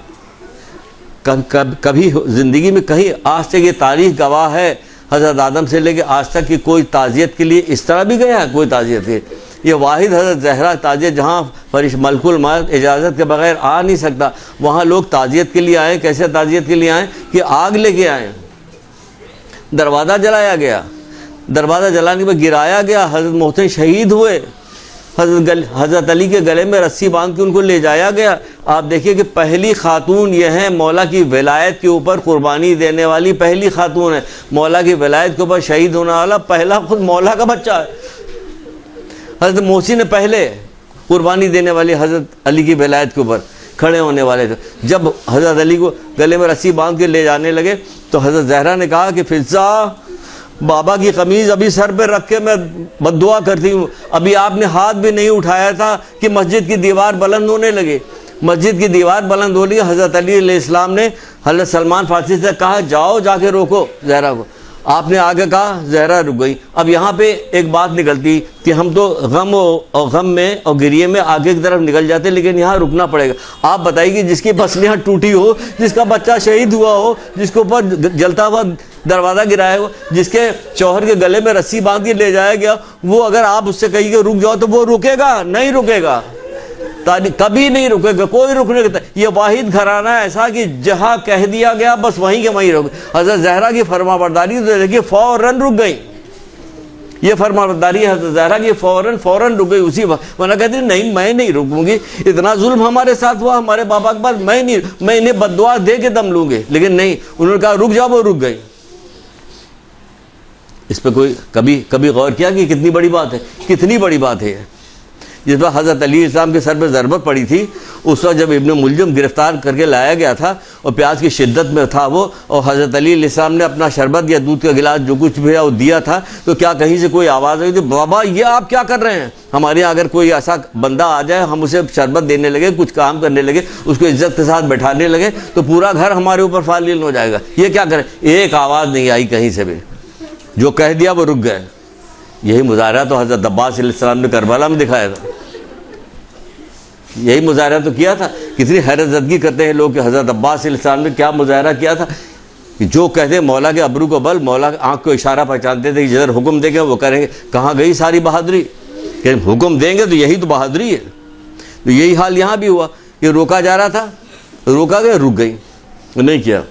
Speaker 1: کبھی زندگی میں کہیں آج تک یہ تاریخ گواہ ہے حضرت آدم سے لے کے آج تک کہ کوئی تعزیت کے لیے اس طرح بھی گیا ہے کوئی تعزیت کے؟ یہ واحد حضرت زہرا تعزیت جہاں ملک الموت اجازت کے بغیر آ نہیں سکتا، وہاں لوگ تعزیت کے لیے آئے۔ کیسے تعزیت کے لیے آئے؟ کہ آگ لے کے آئے، دروازہ جلایا گیا، دروازہ جلانے میں گرایا گیا، حضرت محسن شہید ہوئے، حضرت علی کے گلے میں رسی باندھ کے ان کو لے جایا گیا۔ آپ دیکھیے کہ پہلی خاتون یہ ہے مولا کی ولایت کے اوپر قربانی دینے والی، پہلی خاتون ہے مولا کی ولایت کے اوپر شہید ہونے والا، پہلا خود مولا کا بچہ ہے۔ حضرت محسن نے پہلے قربانی دینے والی حضرت علی کی ولایت کے اوپر کھڑے ہونے والے تھے۔ جب حضرت علی کو گلے میں رسی باندھ کے لے جانے لگے تو حضرت زہرا نے کہا کہ فضا بابا کی قمیض ابھی سر پہ رکھ کے میں بد دعا کرتی ہوں، ابھی آپ نے ہاتھ بھی نہیں اٹھایا تھا کہ مسجد کی دیوار بلند ہونے لگے، مسجد کی دیوار بلند ہو رہی ہے۔ حضرت علی علیہ السلام نے حضرت سلمان فارسی سے کہا جاؤ جا کے روکو زہرا کو، آپ نے آگے کہا، زہرا رک گئی۔ اب یہاں پہ ایک بات نکلتی کہ ہم تو غم میں اور گریے میں آگے کی طرف نکل جاتے، لیکن یہاں رکنا پڑے گا۔ آپ بتائیے کہ جس کی پسلیاں ٹوٹی ہو، جس کا بچہ شہید ہوا ہو، جس کے اوپر جلتا ہوا دروازہ گرایا ہو، جس کے شوہر کے گلے میں رسی باندھ کے لے جایا گیا، وہ اگر آپ اس سے کہیں کہ رک جاؤ تو وہ رکے گا؟ نہیں رکے گا، کبھی نہیں رکے گا، کوئی رکنے کا۔ یہ واحد گھرانہ ایسا کہ جہاں کہہ دیا گیا بس وہیں کے وہیں رک۔ حضرت زہرا کی فرما برداری تو دیکھیے فوراً رک گئی، یہ فرما برداری حضرت زہرا کی فوراً رک گئی اسی وقت، ورنہ کہتی نہیں میں نہیں رکوں گی، اتنا ظلم ہمارے ساتھ ہوا ہمارے بابا کے پاس، میں انہیں بد دعا دے کے دم لوں گی، لیکن نہیں، انہوں نے کہا رک جاؤ، وہ رک گئی۔ اس پہ کوئی کبھی غور کیا کہ کتنی بڑی بات ہے، کتنی بڑی بات ہے۔ جس وقت حضرت علی السلام کے سر پہ ضربت پڑی تھی، اس وقت جب ابن ملجم گرفتار کر کے لایا گیا تھا اور پیاس کی شدت میں تھا وہ، اور حضرت علی علیہ السلام نے اپنا شربت یا دودھ کا گلاس جو کچھ بھی ہے وہ دیا تھا، تو کیا کہیں سے کوئی آواز آئی تھی بابا یہ آپ کیا کر رہے ہیں؟ ہمارے یہاں اگر کوئی ایسا بندہ آ جائے، ہم اسے شربت دینے لگے، کچھ کام کرنے لگے، اس کو عزت کے ساتھ بیٹھانے لگے تو پورا گھر ہمارے اوپر فالل ہو جائے گا، یہ کیا کریں؟ ایک آواز نہیں آئی کہیں سے بھی، جو کہہ دیا وہ رک گئے۔ یہی مظاہرہ تو حضرت عباس علیہ السلام نے کربلا میں دکھایا تھا، یہی مظاہرہ تو کیا تھا۔ کتنی حیرت زدگی کرتے ہیں لوگ کہ حضرت عباس علیہ السلام نے کیا مظاہرہ کیا تھا، کہ جو کہتے مولا کے ابرو کو بل، مولا آنکھ کو اشارہ پہچانتے تھے کہ جدھر حکم دے گا وہ کریں گے۔ کہاں گئی ساری بہادری، کہ حکم دیں گے تو یہی تو بہادری ہے. تو یہی حال یہاں بھی ہوا کہ روکا جا رہا تھا, روکا گیا, رک گئی, نہیں کیا.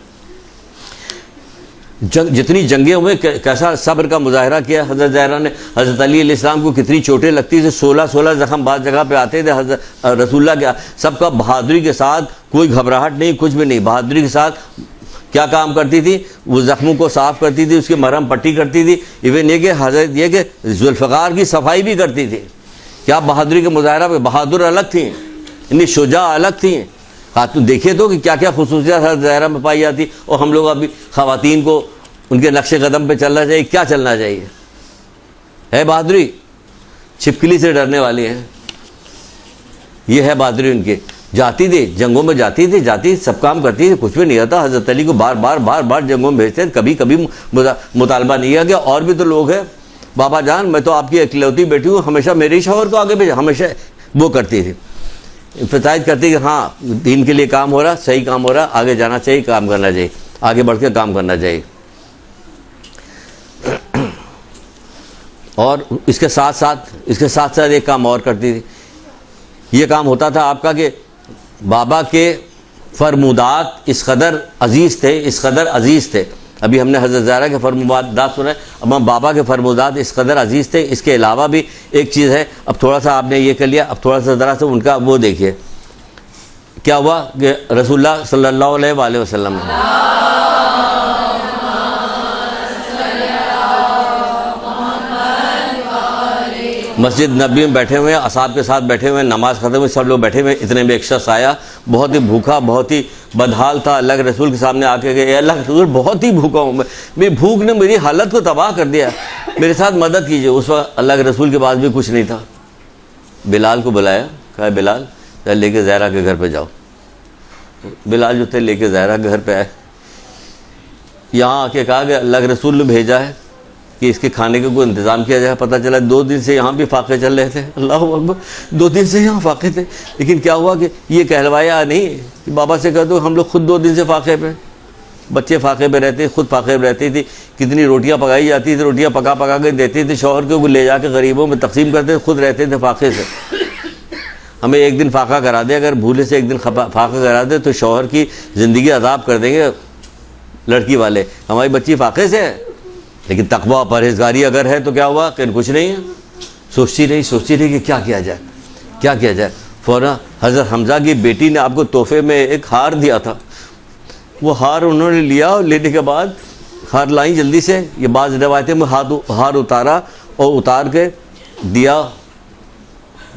Speaker 1: جتنی جنگیں ہوئے کیسا صبر کا مظاہرہ کیا حضرت زہرا نے. حضرت علی علیہ السلام کو کتنی چوٹیں لگتی تھیں, 16 زخم بعض جگہ پہ آتے تھے. حضرت رسول اللہ کے سب کا بہادری کے ساتھ, کوئی گھبراہٹ نہیں, کچھ بھی نہیں, بہادری کے ساتھ کیا کام کرتی تھی, وہ زخموں کو صاف کرتی تھی, اس کی مرہم پٹی کرتی تھی. ایون یہ کہ حضرت یہ کہ ذوالفقار کی صفائی بھی کرتی تھی. کیا بہادری کے مظاہرہ پہ بہادر الگ تھیں, اتنی شجاع الگ تھیں. خاتون دیکھیے تو کہ کیا کیا خصوصیات حضرت زہرا میں پائی جاتی. اور ہم لوگ ابھی خواتین کو ان کے نقش قدم پہ چلنا چاہیے, کیا چلنا چاہیے, ہے بہادری, چھپکلی سے ڈرنے والی ہیں. یہ ہے بہادری ان کی. جاتی تھی جنگوں میں, جاتی سب کام کرتی تھی, کچھ بھی نہیں ہوتا. حضرت علی کو بار جنگوں میں بھیجتے, کبھی مطالبہ نہیں کیا کہ اور بھی تو لوگ ہیں, بابا جان میں تو آپ کی اکلوتی بیٹی ہوں, ہمیشہ میرے شوہر کو آگے بھیجا, ہمیشہ وہ کرتی تھی. افتتاحیت کرتی کہ ہاں دین کے لیے کام ہو رہا, صحیح کام ہو رہا, آگے جانا چاہیے, کام کرنا چاہیے, آگے بڑھ کے کام کرنا چاہیے. اور اس کے ساتھ ایک کام اور کرتی تھی. یہ کام ہوتا تھا آپ کا کہ بابا کے فرمودات اس قدر عزیز تھے. ابھی ہم نے حضرت زہرا کے فرمودات سنے, اب ہم بابا کے فرمودات اس قدر عزیز تھے. اس کے علاوہ بھی ایک چیز ہے, اب تھوڑا سا آپ نے یہ کر لیا, اب تھوڑا سا ذرا سے ان کا وہ دیکھیے کیا ہوا کہ رسول اللہ صلی اللہ علیہ وآلہ وسلم مسجد نبی میں بیٹھے ہوئے ہیں, اصحاب کے ساتھ بیٹھے ہوئے ہیں, نماز ختم ہوئی, سب لوگ بیٹھے ہوئے ہیں. اتنے میں ایک شخص آیا, بہت ہی بھوکا, بہت ہی بدحال تھا. اللہ کے رسول کے سامنے آ کے گئے, اے اللہ کے رسول بہت ہی بھوکا ہوں میں, میری بھوک نے میری حالت کو تباہ کر دیا, میرے ساتھ مدد کیجیے. اس وقت اللہ کے رسول کے پاس بھی کچھ نہیں تھا. بلال کو بلایا, کہا بلال لے کے زہرا کے گھر پہ جاؤ. بلال جو تھے لے کے زہرا کے گھر پہ آئے. یہاں آ کے کہا کہ اللہ کے رسول نے بھیجا ہے کہ اس کے کھانے کا کوئی انتظام کیا جائے. پتہ چلا 2 دن سے یہاں بھی فاقے چل رہے تھے. اللہ اکبر, 2 دن سے یہاں فاقے تھے. لیکن کیا ہوا کہ یہ کہلوایا نہیں کہ بابا سے کہہ دو ہم لوگ خود 2 دن سے فاقے پہ, بچے فاقے پہ رہتے, خود فاقے پہ رہتی تھی. کتنی روٹیاں پکائی جاتی تھی, روٹیاں پکا کے دیتی تھی شوہر کو, لے جا کے غریبوں میں تقسیم کرتے, خود رہتے تھے فاقے سے. ہمیں ایک دن فاقہ کرا دے, اگر بھولے سے ایک دن فاقہ کرا دے تو شوہر کی زندگی عذاب کر دیں گے لڑکی والے. ہماری بچی فاقے سے ہے, لیکن تقویٰ پرہیزگاری اگر ہے تو کیا ہوا کہ کچھ نہیں ہے. سوچتی رہی کہ کیا کیا جائے. فوراً حضرت حمزہ کی بیٹی نے آپ کو تحفے میں ایک ہار دیا تھا, وہ ہار انہوں نے لیا, اور لینے کے بعد ہار لائیں جلدی سے. یہ بعض روایتیں میں ہار اتارا اور اتار کے دیا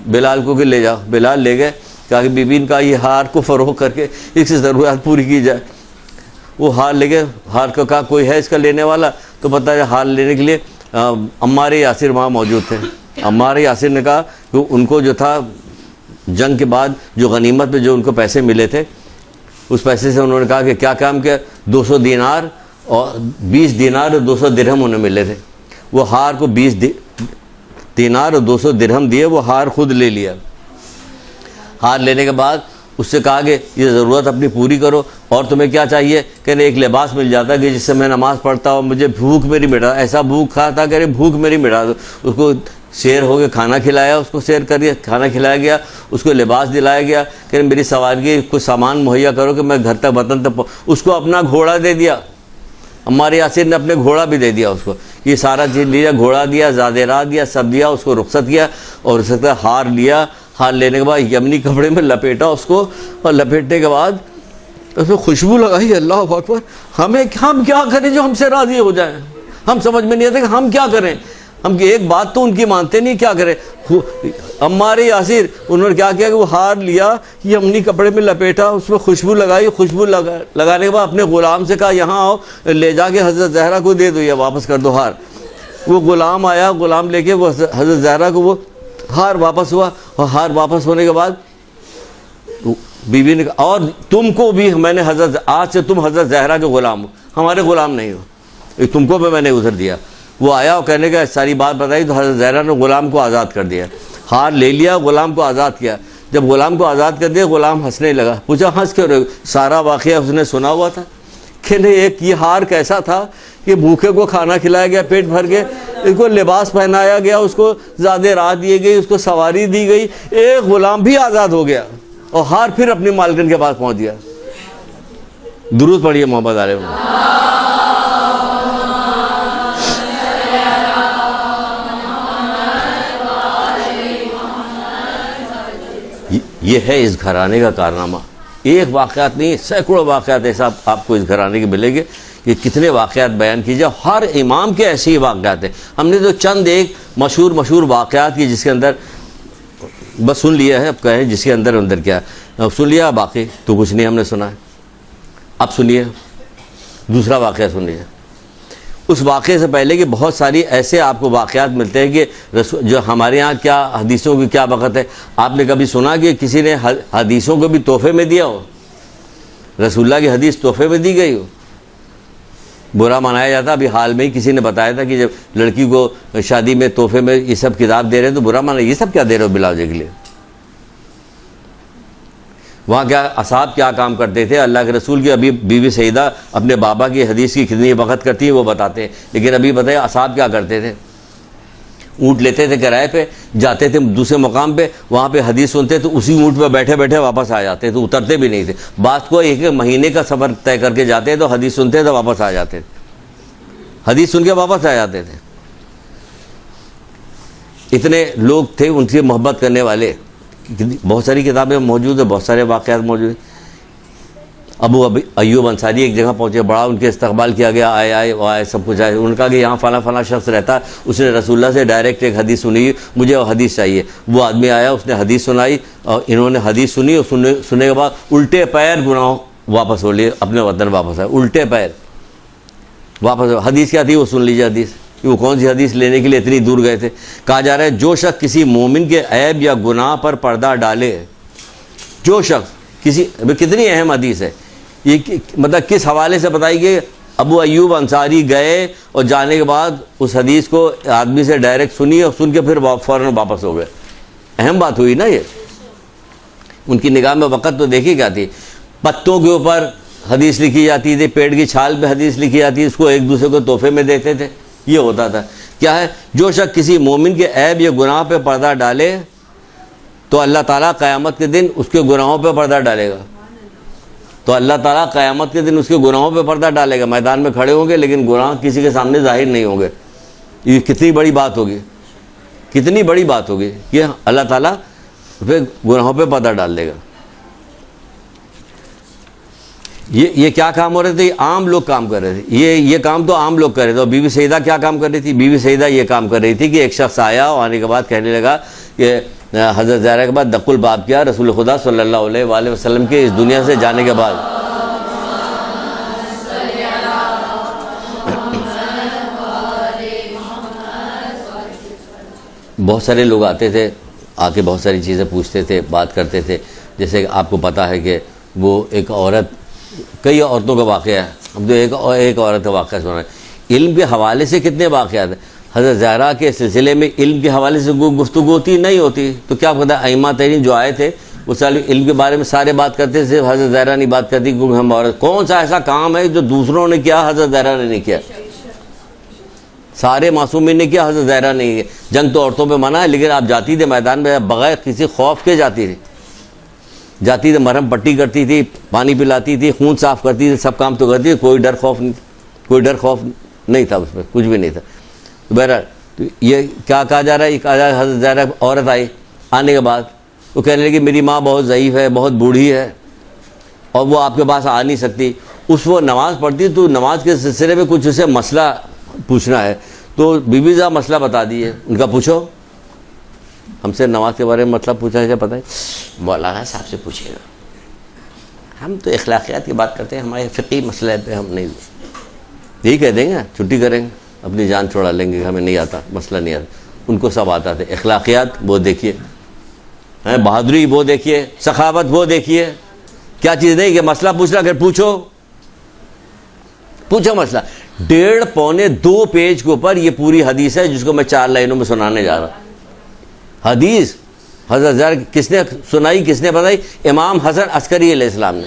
Speaker 1: بلال کو کہ لے جاؤ. بلال لے گئے, کہا کہ بی بی کا یہ ہار کو فروغ کر کے اس سے ضرورت پوری کی جائے. وہ ہار لے گئے. ہار کو کہا کوئی ہے اس کا لینے والا, تو پتہ ہے ہار لینے کے لیے عمار یاسر وہاں موجود تھے. عمار یاسر نے کہا کہ ان کو جو تھا جنگ کے بعد جو غنیمت میں جو ان کو پیسے ملے تھے, اس پیسے سے انہوں نے کہا کہ کیا کام کیا, 200 دینار اور 20 دینار اور 200 درہم انہیں ملے تھے. وہ ہار کو 20 دینار اور 200 درہم دیے, وہ ہار خود لے لیا. ہار لینے کے بعد اس سے کہا کہ یہ ضرورت اپنی پوری کرو, اور تمہیں کیا چاہیے, کہنے ایک لباس مل جاتا کہ جس سے میں نماز پڑھتا ہوں, مجھے بھوک میری مٹا, ایسا بھوک کھاتا کہ بھوک میری مٹا دو. اس کو سیر ہو کے کھانا کھلایا, اس کو سیر کر دیا, کھانا کھلایا گیا, اس کو لباس دلایا گیا, کہ میری سواری کچھ سامان مہیا کرو کہ میں گھر تک وطن تک. اس کو اپنا گھوڑا دے دیا, ہمارے یاسر نے اپنے گھوڑا بھی دے دیا اس کو. یہ سارا چیز لیا, گھوڑا دیا, زادیرات دیا, سب دیا, اس کو رخصت کیا, اور اس کا ہار لیا. ہار لینے کے بعد یمنی کپڑے میں لپیٹا اس کو, اور لپیٹنے کے بعد اس میں خوشبو لگائی. اللہ اکبر, ہم کیا کریں جو ہم سے راضی ہو جائیں. ہم سمجھ میں نہیں آتا کہ ہم کیا کریں. ہم ایک بات تو ان کی مانتے نہیں, کیا کریں. عمار یاسر انہوں نے کیا کیا کہ وہ ہار لیا, یمنی کپڑے میں لپیٹا, اس میں خوشبو لگائی. خوشبو لگانے کے بعد اپنے غلام سے کہا یہاں آؤ, لے جا کے حضرت زہرا کو دے دو, یا واپس کر دو ہار. وہ غلام آیا, غلام لے کے وہ حضرت زہرا کو وہ ہار واپس ہوا. اور ہار واپس ہونے کے بعد بی بی نے کہا اور تم کو بھی میں نے آج سے تم حضرت زہرا کے غلام ہو, ہمارے غلام نہیں ہو, تم کو بھی میں نے ادھر دیا. وہ آیا اور کہنے کا ساری بات بتائی, تو حضرت زہرا نے غلام کو آزاد کر دیا. ہار لے لیا, غلام کو آزاد کیا. جب غلام کو آزاد کر دیا, غلام ہنسنے لگا. پوچھا ہنس کیوں رہے, سارا واقعہ اس نے سنا ہوا تھا, کہ نہیں ایک یہ ہار کیسا تھا کہ بھوکے کو کھانا کھلایا گیا پیٹ بھر کے، اس کو لباس پہنایا گیا، اس کو زیادہ راہ دی گئی، اس کو سواری دی گئی، ایک غلام بھی آزاد ہو گیا، اور ہار پھر اپنی مالکن کے پاس پہنچ گیا۔ درود پڑھیے محمد علیہ وسلم۔ یہ ہے اس گھرانے کا کارنامہ، ایک واقعات نہیں، سینکڑوں واقعات ایسا آپ کو اس گھرانے کے ملیں گے کہ کتنے واقعات بیان کیجئے، ہر امام کے ایسے ہی واقعات ہیں۔ ہم نے تو چند ایک مشہور واقعات کی جس کے اندر بس سن لیا ہے، اب کہیں جس کے اندر کیا ہے، اب سن لیا، باقی تو کچھ نہیں ہم نے سنا ہے۔ اب سنیے دوسرا واقعہ، سن لیجیے۔ اس واقعے سے پہلے کہ بہت ساری ایسے آپ کو واقعات ملتے ہیں کہ جو ہمارے ہاں کیا حدیثوں کی کیا وقت ہے۔ آپ نے کبھی سنا کہ کسی نے حدیثوں کو بھی تحفے میں دیا ہو، رسول اللہ کی حدیث تحفے میں دی گئی ہو؟ برا منایا جاتا۔ ابھی حال میں ہی کسی نے بتایا تھا کہ جب لڑکی کو شادی میں تحفے میں یہ سب کتاب دے رہے ہیں تو برا مانا، یہ سب کیا دے رہے ہو بلا وجہ کے لیے؟ وہاں کیا اصحاب کیا کام کرتے تھے، اللہ کے رسول کی ابھی بیوی سیدہ اپنے بابا کی حدیث کی کتنی وقت کرتی ہے وہ بتاتے ہیں، لیکن ابھی بتائیے اصحاب کیا کرتے تھے؟ اونٹ لیتے تھے کرائے پہ، جاتے تھے دوسرے مقام پہ، وہاں پہ حدیث سنتے تو اسی اونٹ پہ بیٹھے بیٹھے واپس آ جاتے تھے، اترتے بھی نہیں تھے۔ بعض کو ایک مہینے کا سفر طے کر کے جاتے تو حدیث سنتے تو واپس آ جاتے تھے، حدیث سن کے واپس آ جاتے تھے۔ اتنے لوگ تھے ان سے محبت کرنے والے۔ بہت ساری کتابیں موجود ہیں، بہت سارے واقعات موجود ہیں۔ ابو ایوب انصاری ایک جگہ پہنچے، بڑا ان کے استقبال کیا گیا، آئے سب کچھ آئے۔ ان کا کہ یہاں فلاں شخص رہتا ہے، اس نے رسول اللہ سے ڈائریکٹ ایک حدیث سنی، مجھے وہ حدیث چاہیے۔ وہ آدمی آیا، اس نے حدیث سنائی، اور انہوں نے حدیث سنی، اور سننے کے بعد الٹے پیر گناہ واپس ہو لیے، اپنے وطن واپس آئے، الٹے پیر واپس۔ حدیث کیا تھی وہ سن لیجیے حدیث، کہ وہ کون سی حدیث لینے کے لیے اتنی دور گئے تھے۔ کہا جا رہا ہے جو شخص کسی مومن کے عیب یا گناہ پر پردہ ڈالے، جو شخص کسی، کتنی اہم حدیث ہے یہ، مطلب کس حوالے سے بتائی گئی؟ ابو ایوب انصاری گئے اور جانے کے بعد اس حدیث کو آدمی سے ڈائریکٹ سنی اور سن کے پھر فوراً واپس ہو گئے۔ اہم بات ہوئی نا یہ۔ ان کی نگاہ میں وقت تو دیکھی کیا تھی، پتوں کے اوپر حدیث لکھی جاتی تھی، پیڑ کی چھال پہ حدیث لکھی جاتی، اس کو ایک دوسرے کو تحفے میں دیتے تھے، یہ ہوتا تھا۔ کیا ہے؟ جو شخص کسی مومن کے عیب یا گناہ پہ پردہ ڈالے تو اللہ تعالیٰ قیامت کے دن اس کے گناہوں پہ پردہ ڈالے گا، تو اللہ تعالیٰ قیامت کے دن اس کے گناہوں پہ پردہ ڈالے گا۔ میدان میں کھڑے ہوں گے لیکن گناہ کسی کے سامنے ظاہر نہیں ہوں گے۔ یہ کتنی بڑی بات ہوگی، کتنی بڑی بات ہوگی کہ اللہ تعالیٰ پھر گناہوں پہ پردہ ڈال دے گا۔ یہ کیا کام ہو رہے تھے؟ عام لوگ کام کر رہے تھے، یہ کام تو عام لوگ کر رہے تھے۔ اور بیوی سیدہ کیا کام کر رہی تھی؟ بیوی سیدہ یہ کام کر رہی تھی کہ ایک شخص آیا اور آنے کے بعد کہنے لگا کہ حضرت زہرا کے بعد دق الباب کیا رسول خدا صلی اللہ علیہ وآلہ وسلم کے اس دنیا سے جانے کے بعد، بہت سارے لوگ آتے تھے، آ کے بہت ساری چیزیں پوچھتے تھے، بات کرتے تھے۔ جیسے آپ کو پتہ ہے کہ وہ ایک عورت، کئی عورتوں کا واقعہ ہے، ہم تو ایک عورت کا واقعہ سنا ہے۔ علم کے حوالے سے کتنے واقعات ہیں۔ حضرت زہرا کے سلسلے میں علم کے حوالے سے گفتگو ہوتی نہیں ہوتی، تو کیا پتہ ائمہ ترین جو آئے تھے وہ سارے علم کے بارے میں سارے بات کرتے، صرف حضرت زہرا نہیں بات کرتی کیونکہ ہم عورت۔ کون سا ایسا کام ہے جو دوسروں نے کیا حضرت زہرا نے نہیں کیا؟ سارے معصومین نے کیا، حضرت زہرا نے کیا۔ جنگ تو عورتوں پہ منع ہے، لیکن آپ جاتی تھے میدان میں بغیر کسی خوف کے جاتی تھی، جاتی تھی، مرہم پٹی کرتی تھی، پانی پلاتی تھی، خون صاف کرتی تھی، سب کام تو کرتی تھی، کوئی ڈر خوف نہیں تھا اس میں، کچھ بھی نہیں تھا۔ تو بہرحال تو یہ کیا کہا جا رہا ہے؟ یہ کہا جا رہا ہے حضرت زہرا عورت آئی، آنے کے بعد وہ کہنے لگی میری ماں بہت ضعیف ہے، بہت بوڑھی ہے اور وہ آپ کے پاس آ نہیں سکتی۔ وہ نماز پڑھتی تو نماز کے سلسلے میں کچھ اسے مسئلہ پوچھنا ہے، تو بی بی صاحب مسئلہ بتا دیے۔ ان کا پوچھو، ہم سے نماز کے بارے میں مطلب پوچھا ہے، پتہ ہے مولانا صاحب سے پوچھے گا، ہم تو اخلاقیات کی بات کرتے ہیں، ہمارے فقہی مسئلے پہ ہم نہیں، یہی کہہ دیں گے، چھٹی کریں گے، اپنی جان چھوڑا لیں گے، ہمیں نہیں آتا، مسئلہ نہیں آتا۔ ان کو سب آتا تھا۔ اخلاقیات وہ دیکھیے، بہادری وہ دیکھیے، سخاوت وہ دیکھیے، کیا چیز نہیں کہ مسئلہ پوچھنا، اگر پوچھو مسئلہ۔ 1.5 پونے 2 پیج کے اوپر یہ پوری حدیث ہے جس کو میں 4 لائنوں میں سنانے جا رہا ہوں۔ حدیث حضرت زہرا کس نے سنائی، کس نے بتائی؟ امام حسن عسکری علیہ السلام نے۔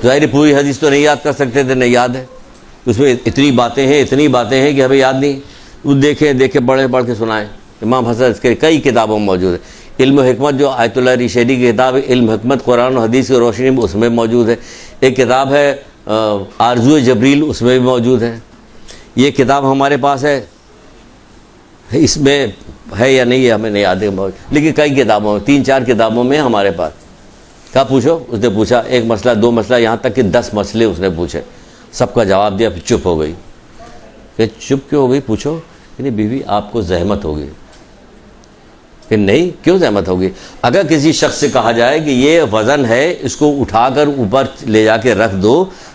Speaker 1: ظاہر پوری حدیث تو نہیں یاد کر سکتے تھے، نہیں یاد ہے، اس میں اتنی باتیں ہیں کہ ہمیں یاد نہیں. وہ دیکھے پڑھ کے سنائیں. امام حسن اس کے کئی کتابوں میں موجود ہے. علم و حکمت جو آیت اللہ علی شہری کی کتاب ہے، علم حکمت قرآن و حدیث کی روشنی میں، اس میں موجود ہے. ایک کتاب ہے آرزو جبریل، اس میں بھی موجود ہے. یہ کتاب ہمارے پاس ہے، اس میں ہے یا نہیں ہے ہمیں نہیں یاد ہے، لیکن کئی کتابوں میں 3-4 کتابوں میں ہمارے پاس. کیا پوچھو؟ اس نے پوچھا 1 مسئلہ 2 مسئلہ، یہاں تک کہ 10 مسئلے اس نے پوچھے، سب کا جواب دیا، پھر چپ ہو گئی. کہ چپ کیوں ہو گئی؟ پوچھو. یعنی بیوی آپ کو زحمت ہوگی. کہ نہیں، کیوں زحمت ہوگی؟ اگر کسی شخص سے کہا جائے کہ یہ وزن ہے، اس کو اٹھا کر اوپر لے جا کے رکھ دو،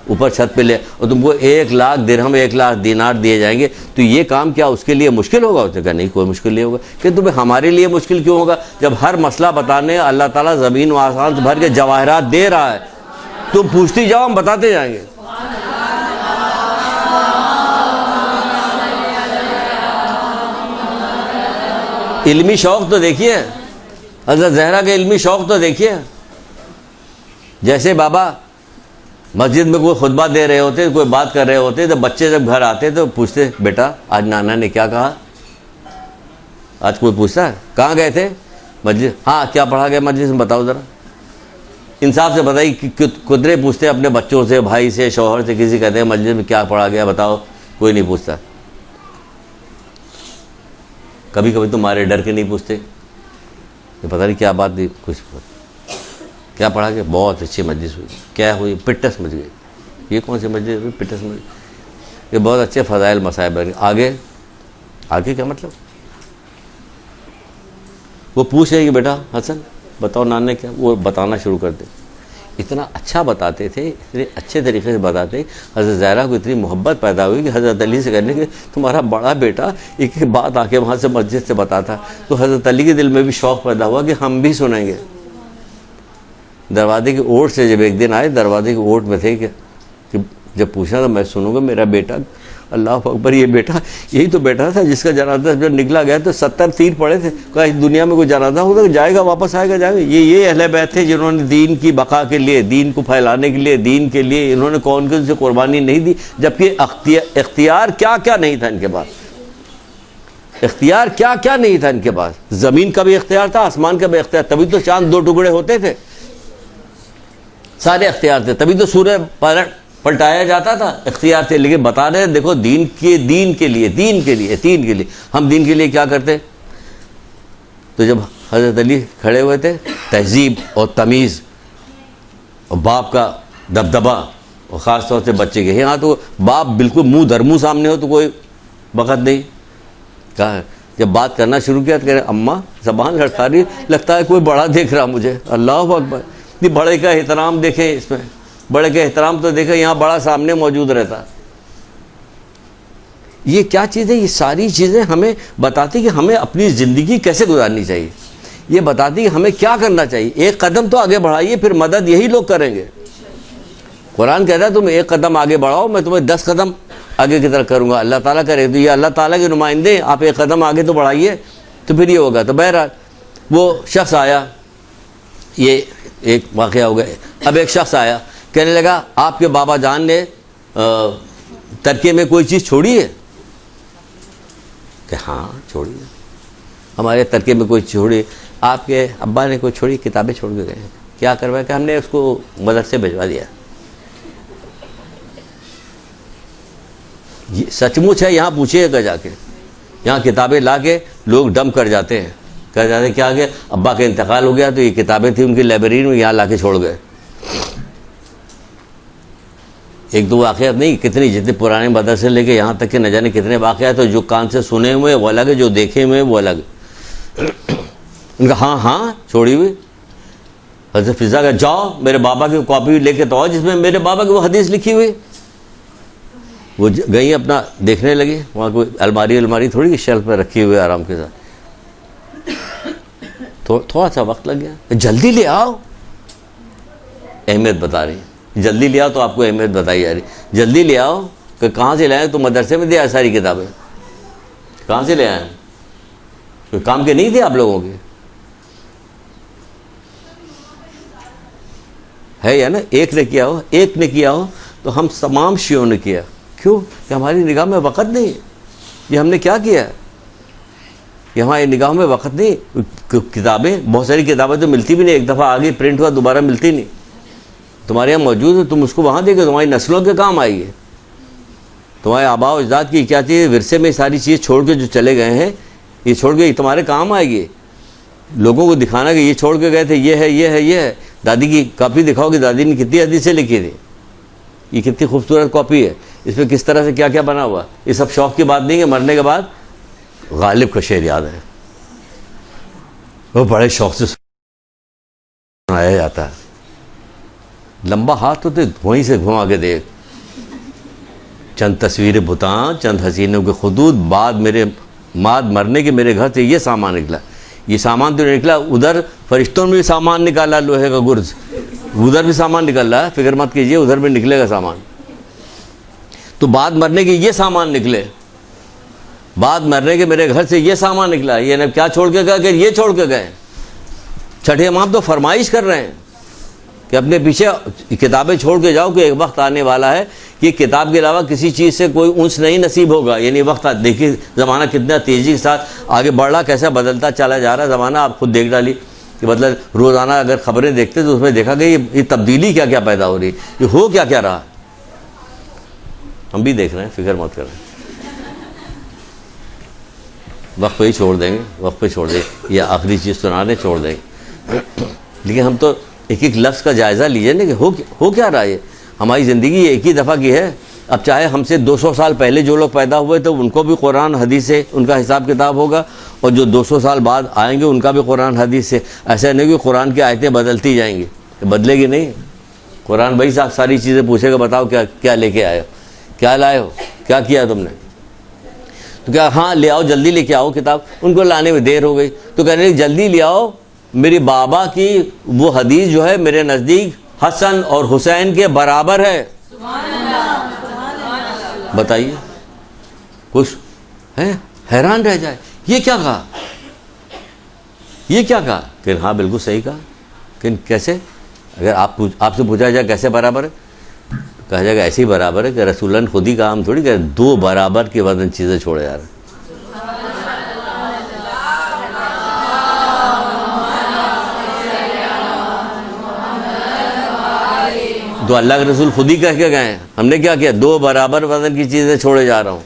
Speaker 1: اوپر چھت پہ لے، اور تم کو 1 لاکھ درہم 1 لاکھ دینار دیے جائیں گے، تو یہ کام کیا اس کے لیے مشکل ہوگا؟ اس نے کہا نہیں، کوئی مشکل نہیں ہوگا. کہ تمہیں ہمارے لیے مشکل کیوں ہوگا جب ہر مسئلہ بتانے اللہ تعالیٰ زمین و آسمان سے بھر کے جواہرات دے رہا ہے؟ تم پوچھتی جاؤ، ہم بتاتے جائیں گے. علمی شوق تو دیکھیے، حضرت زہرا کے علمی شوق تو دیکھیے. جیسے بابا مسجد میں کوئی خطبہ دے رہے ہوتے، کوئی بات کر رہے ہوتے، تو بچے جب گھر آتے تو پوچھتے، بیٹا آج نانا نے کیا کہا؟ آج کوئی پوچھتا ہے کہاں گئے تھے؟ مسجد. ہاں، کیا پڑھا گیا مسجد میں؟ بتاؤ ذرا. انصاف سے بتائیے. قدرے پوچھتے اپنے بچوں سے، بھائی سے، شوہر سے، کسی کہتے ہیں مسجد میں کیا پڑھا گیا بتاؤ، کوئی نہیں پوچھتا. کبھی کبھی تمہارے ڈر کے نہیں پوچھتے کہ پتہ نہیں کیا بات تھی، کچھ کیا پڑھا گیا؟ بہت اچھی مسجد ہوئی. کیا ہوئی؟ پٹس مچ گئی. یہ کون سی مسجد ہوئی؟ پٹس مچ گئی. یہ بہت اچھے فضائل مصائب ہیں. آگے کیا مطلب؟ وہ پوچھ رہے کہ بیٹا حسن بتاؤ نانا نے کیا، وہ بتانا شروع کر دے. اتنا اچھا بتاتے تھے، اتنے اچھے طریقے سے بتاتے. حضرت زہرا کو اتنی محبت پیدا ہوئی کہ حضرت علی سے کہنے کہ تمہارا بڑا بیٹا ایک بات آ کے وہاں سے مسجد سے بتاتا. تو حضرت علی کے دل میں بھی شوق پیدا ہوا کہ ہم بھی سنیں گے. دروازے کی اوٹ سے جب ایک دن آئے، دروازے کی اوٹ میں تھے کہ جب پوچھا تو میں سنوں گا میرا بیٹا. اللہ اکبر، یہ بیٹا یہی تو بیٹا تھا جس کا جنازہ جب نکلا گیا تو 70 تیر پڑے تھے. کہا اس دنیا میں کوئی جنازہ ہوگا جائے گا، واپس آئے گا جائے گا. یہ اہل بیت تھے جنہوں نے دین کی بقا کے لیے، دین کو پھیلانے کے لیے، دین کے لیے انہوں نے کون کون سے قربانی نہیں دی. جبکہ اختیار کیا کیا نہیں تھا ان کے پاس، اختیار کیا کیا نہیں تھا ان کے پاس. زمین کا بھی اختیار تھا، آسمان کا بھی اختیار. تبھی تو چاند 2 ٹکڑے ہوتے تھے. سارے اختیار تھے. تبھی تو سورج پلٹایا جاتا تھا، اختیار تھے. لیکن بتا رہے دیکھو دین کے لیے ہم دین کے لیے کیا کرتے. تو جب حضرت علی کھڑے ہوئے تھے، تہذیب اور تمیز اور باپ کا دبدبا، اور خاص طور سے بچے کے، یہاں تو باپ بالکل منہ در منہ سامنے ہو تو کوئی وقت نہیں. کہا جب بات کرنا شروع کیا تو کہہ رہے اماں زبان لڑکا رہی، لگتا ہے کوئی بڑا دیکھ رہا مجھے. اللہ اکبر. بڑے کا احترام دیکھیں، اس میں بڑے کا احترام تو دیکھیں، یہاں بڑا سامنے موجود رہتا. یہ کیا چیز ہے؟ یہ ساری چیزیں ہمیں بتاتی کہ ہمیں اپنی زندگی کیسے گزارنی چاہیے. یہ بتاتی کہ ہمیں کیا کرنا چاہیے. ایک قدم تو آگے بڑھائیے، پھر مدد یہی لوگ کریں گے. قرآن کہتا ہے تم 1 قدم آگے بڑھاؤ، میں تمہیں 10 قدم آگے کی طرف کروں گا. اللہ تعالیٰ کرے تو یہ اللہ تعالیٰ کے نمائندے، آپ 1 قدم آگے تو بڑھائیے تو پھر یہ ہوگا. تو بہرحال وہ شخص آیا، یہ ایک واقعہ ہو گیا. اب ایک شخص آیا کہنے لگا آپ کے بابا جان نے ترکے میں کوئی چیز چھوڑی ہے؟ کہ ہاں چھوڑی ہے، ہمارے ترکے میں کوئی چھوڑی. آپ کے ابا نے کوئی چھوڑی؟ کتابیں چھوڑ کے گئے. کیا کروایا؟ کہ ہم نے اس کو مدرسے بھجوا دیا. یہ سچ مچ ہے. یہاں پوچھیے گا جا کے، یہاں کتابیں لا کے لوگ ڈم کر جاتے ہیں. کہہ جاتے ہیں کیا کہ ابا کا انتقال ہو گیا تو یہ کتابیں تھیں ان کی لائبریری میں، یہاں لا کے چھوڑ گئے. 1-2 واقعات نہیں، جتنے پرانے مدرسے لے کے یہاں تک کہ نہ جانے کتنے واقعات ہیں. جو کان سے سنے ہوئے وہ الگ ہے، جو دیکھے ہوئے وہ الگ. ان کا ہاں چھوڑی ہوئی. حضرت فضا کا جاؤ میرے بابا کی کاپی لے کے تو آؤ جس میں میرے بابا کی وہ حدیث لکھی ہوئی. وہ گئی اپنا دیکھنے لگی. وہاں کوئی الماری تھوڑی شیلف پہ رکھی ہوئی آرام کے ساتھ. تھوڑا سا وقت لگ گیا. جلدی لے آؤ، اہمیت بتا رہی. جلدی لے آؤ تو آپ کو اہمیت بتائی جا رہی. جلدی لے آؤ کہ کہاں سے لے آئے؟ تو مدرسے میں دیا ساری کتابیں. کہاں سے لے آئے؟ کوئی کام کے نہیں تھے آپ لوگوں کے؟ ہے یا نا, ایک نے کیا ہو, ایک نے کیا ہو تو ہم تمام شیعوں نے کیا. کیوں؟ کہ ہماری نگاہ میں وقت نہیں ہے. یہ ہم نے کیا کیا ہے؟ یہ ہماری نگاہوں میں وقت نہیں. کتابیں, بہت ساری کتابیں تو ملتی بھی نہیں, ایک دفعہ آگے پرنٹ ہوا دوبارہ ملتی نہیں. تمہارے یہاں موجود ہے, تم اس کو وہاں دیکھو, تمہاری نسلوں کے کام آئی ہے. تمہارے آباء و اجداد کی کیا چیز ورثے میں ساری چیز چھوڑ کے جو چلے گئے ہیں, یہ چھوڑ کے تمہارے کام آئے گی. لوگوں کو دکھانا کہ یہ چھوڑ کے گئے تھے, یہ ہے, یہ ہے, یہ ہے. دادی کی کاپی دکھاؤ کہ دادی نے کتنی حدیثیں لکھی تھی. یہ کتنی خوبصورت کاپی ہے, اس میں کس طرح سے کیا کیا بنا ہوا. یہ سب شوق کی بات نہیں ہے. مرنے کے بعد غالب کا شعر یاد ہے, وہ بڑے شوق سے سنایا جاتا ہے. لمبا ہاتھ تو وہیں سے گھما کے دیکھ, چند تصویر بتاں, چند حسینوں کے خدود, بعد مرنے کے میرے گھر سے یہ سامان نکلا. یہ سامان تو نکلا, ادھر فرشتوں میں بھی سامان نکالا, لوہے کا گرز, ادھر بھی سامان نکل رہا ہے. فکر مت کیجئے, ادھر بھی نکلے گا سامان. تو بعد مرنے کے یہ سامان نکلے, بعد مرنے کے میرے گھر سے یہ سامان نکلا. یہ نہ کیا چھوڑ کے گئے کہ یہ چھوڑ کے گئے. چھٹے امام تو فرمائش کر رہے ہیں کہ اپنے پیچھے کتابیں چھوڑ کے جاؤ کہ ایک وقت آنے والا ہے کہ کتاب کے علاوہ کسی چیز سے کوئی انس نہیں نصیب ہوگا. یعنی وقت دیکھیے زمانہ کتنا تیزی کے ساتھ آگے بڑھ رہا, کیسا بدلتا چلا جا رہا ہے زمانہ. آپ خود دیکھ ڈالی کہ مطلب روزانہ اگر خبریں دیکھتے تو اس میں دیکھا کہ یہ تبدیلی کیا کیا پیدا ہو رہی, یہ ہو کیا کیا رہا. ہم بھی دیکھ رہے ہیں, فکر مت کریں. وقت پہ ہی چھوڑ دیں گے, وقت پہ چھوڑ دیں گے, یا آخری چیز سنانے چھوڑ دیں گے. لیکن ہم تو ایک ایک لفظ کا جائزہ لیجئے نا کہ ہو کیا رہا ہے. ہماری زندگی ایک ہی دفعہ کی ہے. اب چاہے ہم سے 200 سال پہلے جو لوگ پیدا ہوئے تو ان کو بھی قرآن حدیث سے ان کا حساب کتاب ہوگا, اور جو 200 سال بعد آئیں گے ان کا بھی قرآن حدیث سے. ایسا نہیں کہ قرآن کی آیتیں بدلتی جائیں گی, بدلے گی نہیں. قرآن بھائی صاحب ساری چیزیں پوچھے گا, بتاؤ کیا لے کے آئے ہو, کیا لائے ہو, کیا کیا تم نے. تو کیا ہاں لے آؤ, جلدی لے کے آؤ کتاب. ان کو لانے میں دیر ہو گئی تو کہنے لگے جلدی لے آؤ, میری بابا کی وہ حدیث جو ہے میرے نزدیک حسن اور حسین کے برابر ہے. بتائیے, کچھ ہے حیران رہ جائے. یہ کیا کہا, یہ کیا کہا. کہ ہاں بالکل صحیح کہا. کہ کیسے, اگر آپ سے پوچھا جائے کیسے برابر ہے, کہا جائے گا ایسے ہی برابر ہے کہ رسول اللہ نے خود ہی کہا, ہم تھوڑی کہ 2 برابر کے وزن چیزیں چھوڑے جا رہے ہیں. تو اللہ کے رسول خود ہی کہہ کے گئے ہیں, ہم نے کیا کیا, 2 برابر وزن کی چیزیں چھوڑے جا رہا ہوں.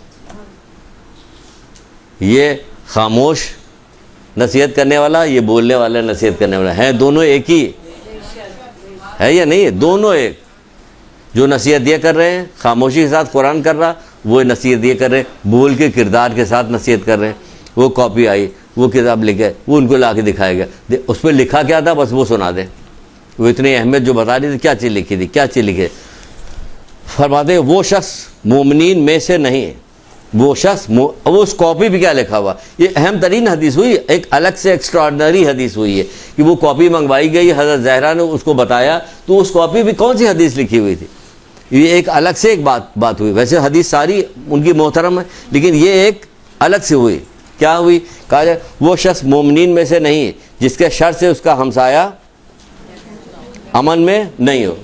Speaker 1: یہ خاموش نصیحت کرنے والا, یہ بولنے والا نصیحت کرنے والا, ہیں دونوں ایک ہی ہے یا نہیں ہے؟ دونوں ایک. جو نصیحت یہ کر رہے ہیں خاموشی کے ساتھ قرآن کر رہا, وہ نصیحت یہ کر رہے ہیں بول کے کردار کے ساتھ نصیحت کر رہے ہیں. وہ کاپی آئی, وہ کتاب لکھے, وہ ان کو لا کے دکھایا گیا, اس پہ لکھا کیا تھا بس وہ سنا دیں. وہ اتنی اہمیت جو بتا رہی تھی, کیا چیز لکھی تھی, کیا چیز لکھے. فرماتے ہیں وہ شخص مومنین میں سے نہیں ہے. وہ شخص وہ اس کاپی بھی کیا لکھا ہوا, یہ اہم ترین حدیث ہوئی, ایک الگ سے ایکسٹراڈنری حدیث ہوئی ہے کہ وہ کاپی منگوائی گئی, حضرت زہرا نے اس کو بتایا, تو اس کاپی بھی کون سی حدیث لکھی ہوئی تھی. یہ ایک الگ سے ایک بات ہوئی. ویسے حدیث ساری ان کی محترم ہے, لیکن یہ ایک الگ سے ہوئی. کیا ہوئی, کہا جائے وہ شخص مومنین میں سے نہیں ہے جس کے شر سے اس کا ہمسایہ امن میں نہیں ہو.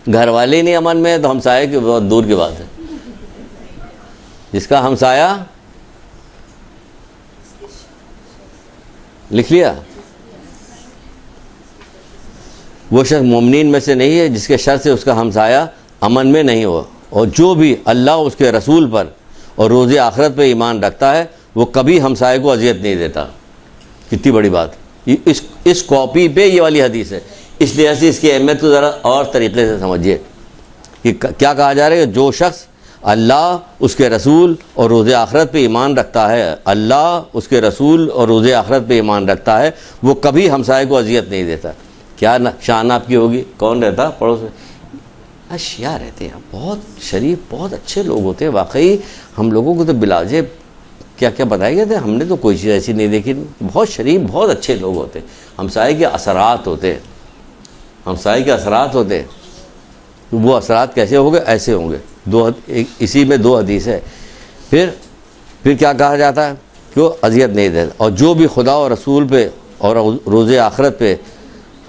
Speaker 1: گھر والے نہیں امن میں تو ہمسایہ کی بہت دور کی بات ہے. جس کا ہمسایہ, لکھ لیا, وہ شخص مومنین میں سے نہیں ہے جس کے شر سے اس کا ہمسایہ امن میں نہیں ہو. اور جو بھی اللہ اس کے رسول پر اور روز آخرت پہ ایمان رکھتا ہے وہ کبھی ہمسائے کو اذیت نہیں دیتا. کتنی بڑی بات. اس کاپی پہ یہ والی حدیث ہے, اس لیے سے اس کی اہمیت کو ذرا اور طریقے سے سمجھیے کہ کیا کہا جا رہا ہے. جو شخص اللہ اس کے رسول اور روز آخرت پہ ایمان رکھتا ہے, اللہ اس کے رسول اور روز آخرت پہ ایمان رکھتا ہے, وہ کبھی ہمسائے کو اذیت نہیں دیتا. کیا شان آپ کی ہوگی. کون رہتا پڑوس میں, اشیاء رہتے ہیں, بہت شریف بہت اچھے لوگ ہوتے ہیں. واقعی ہم لوگوں کو تو بلاجے کیا کیا بتائے گئے تھے, ہم نے تو کوئی چیز ایسی نہیں دیکھی. بہت شریف بہت اچھے لوگ ہوتے ہیں. ہمسائے کے اثرات ہوتے ہیں, ہمسائے کے اثرات ہوتے ہیں. وہ اثرات کیسے ہوں گے, ایسے ہوں گے. اسی میں 2 حدیث ہے. پھر کیا کہا جاتا ہے کہ وہ اذیت نہیں دیتا. اور جو بھی خدا اور رسول پہ اور روز آخرت پہ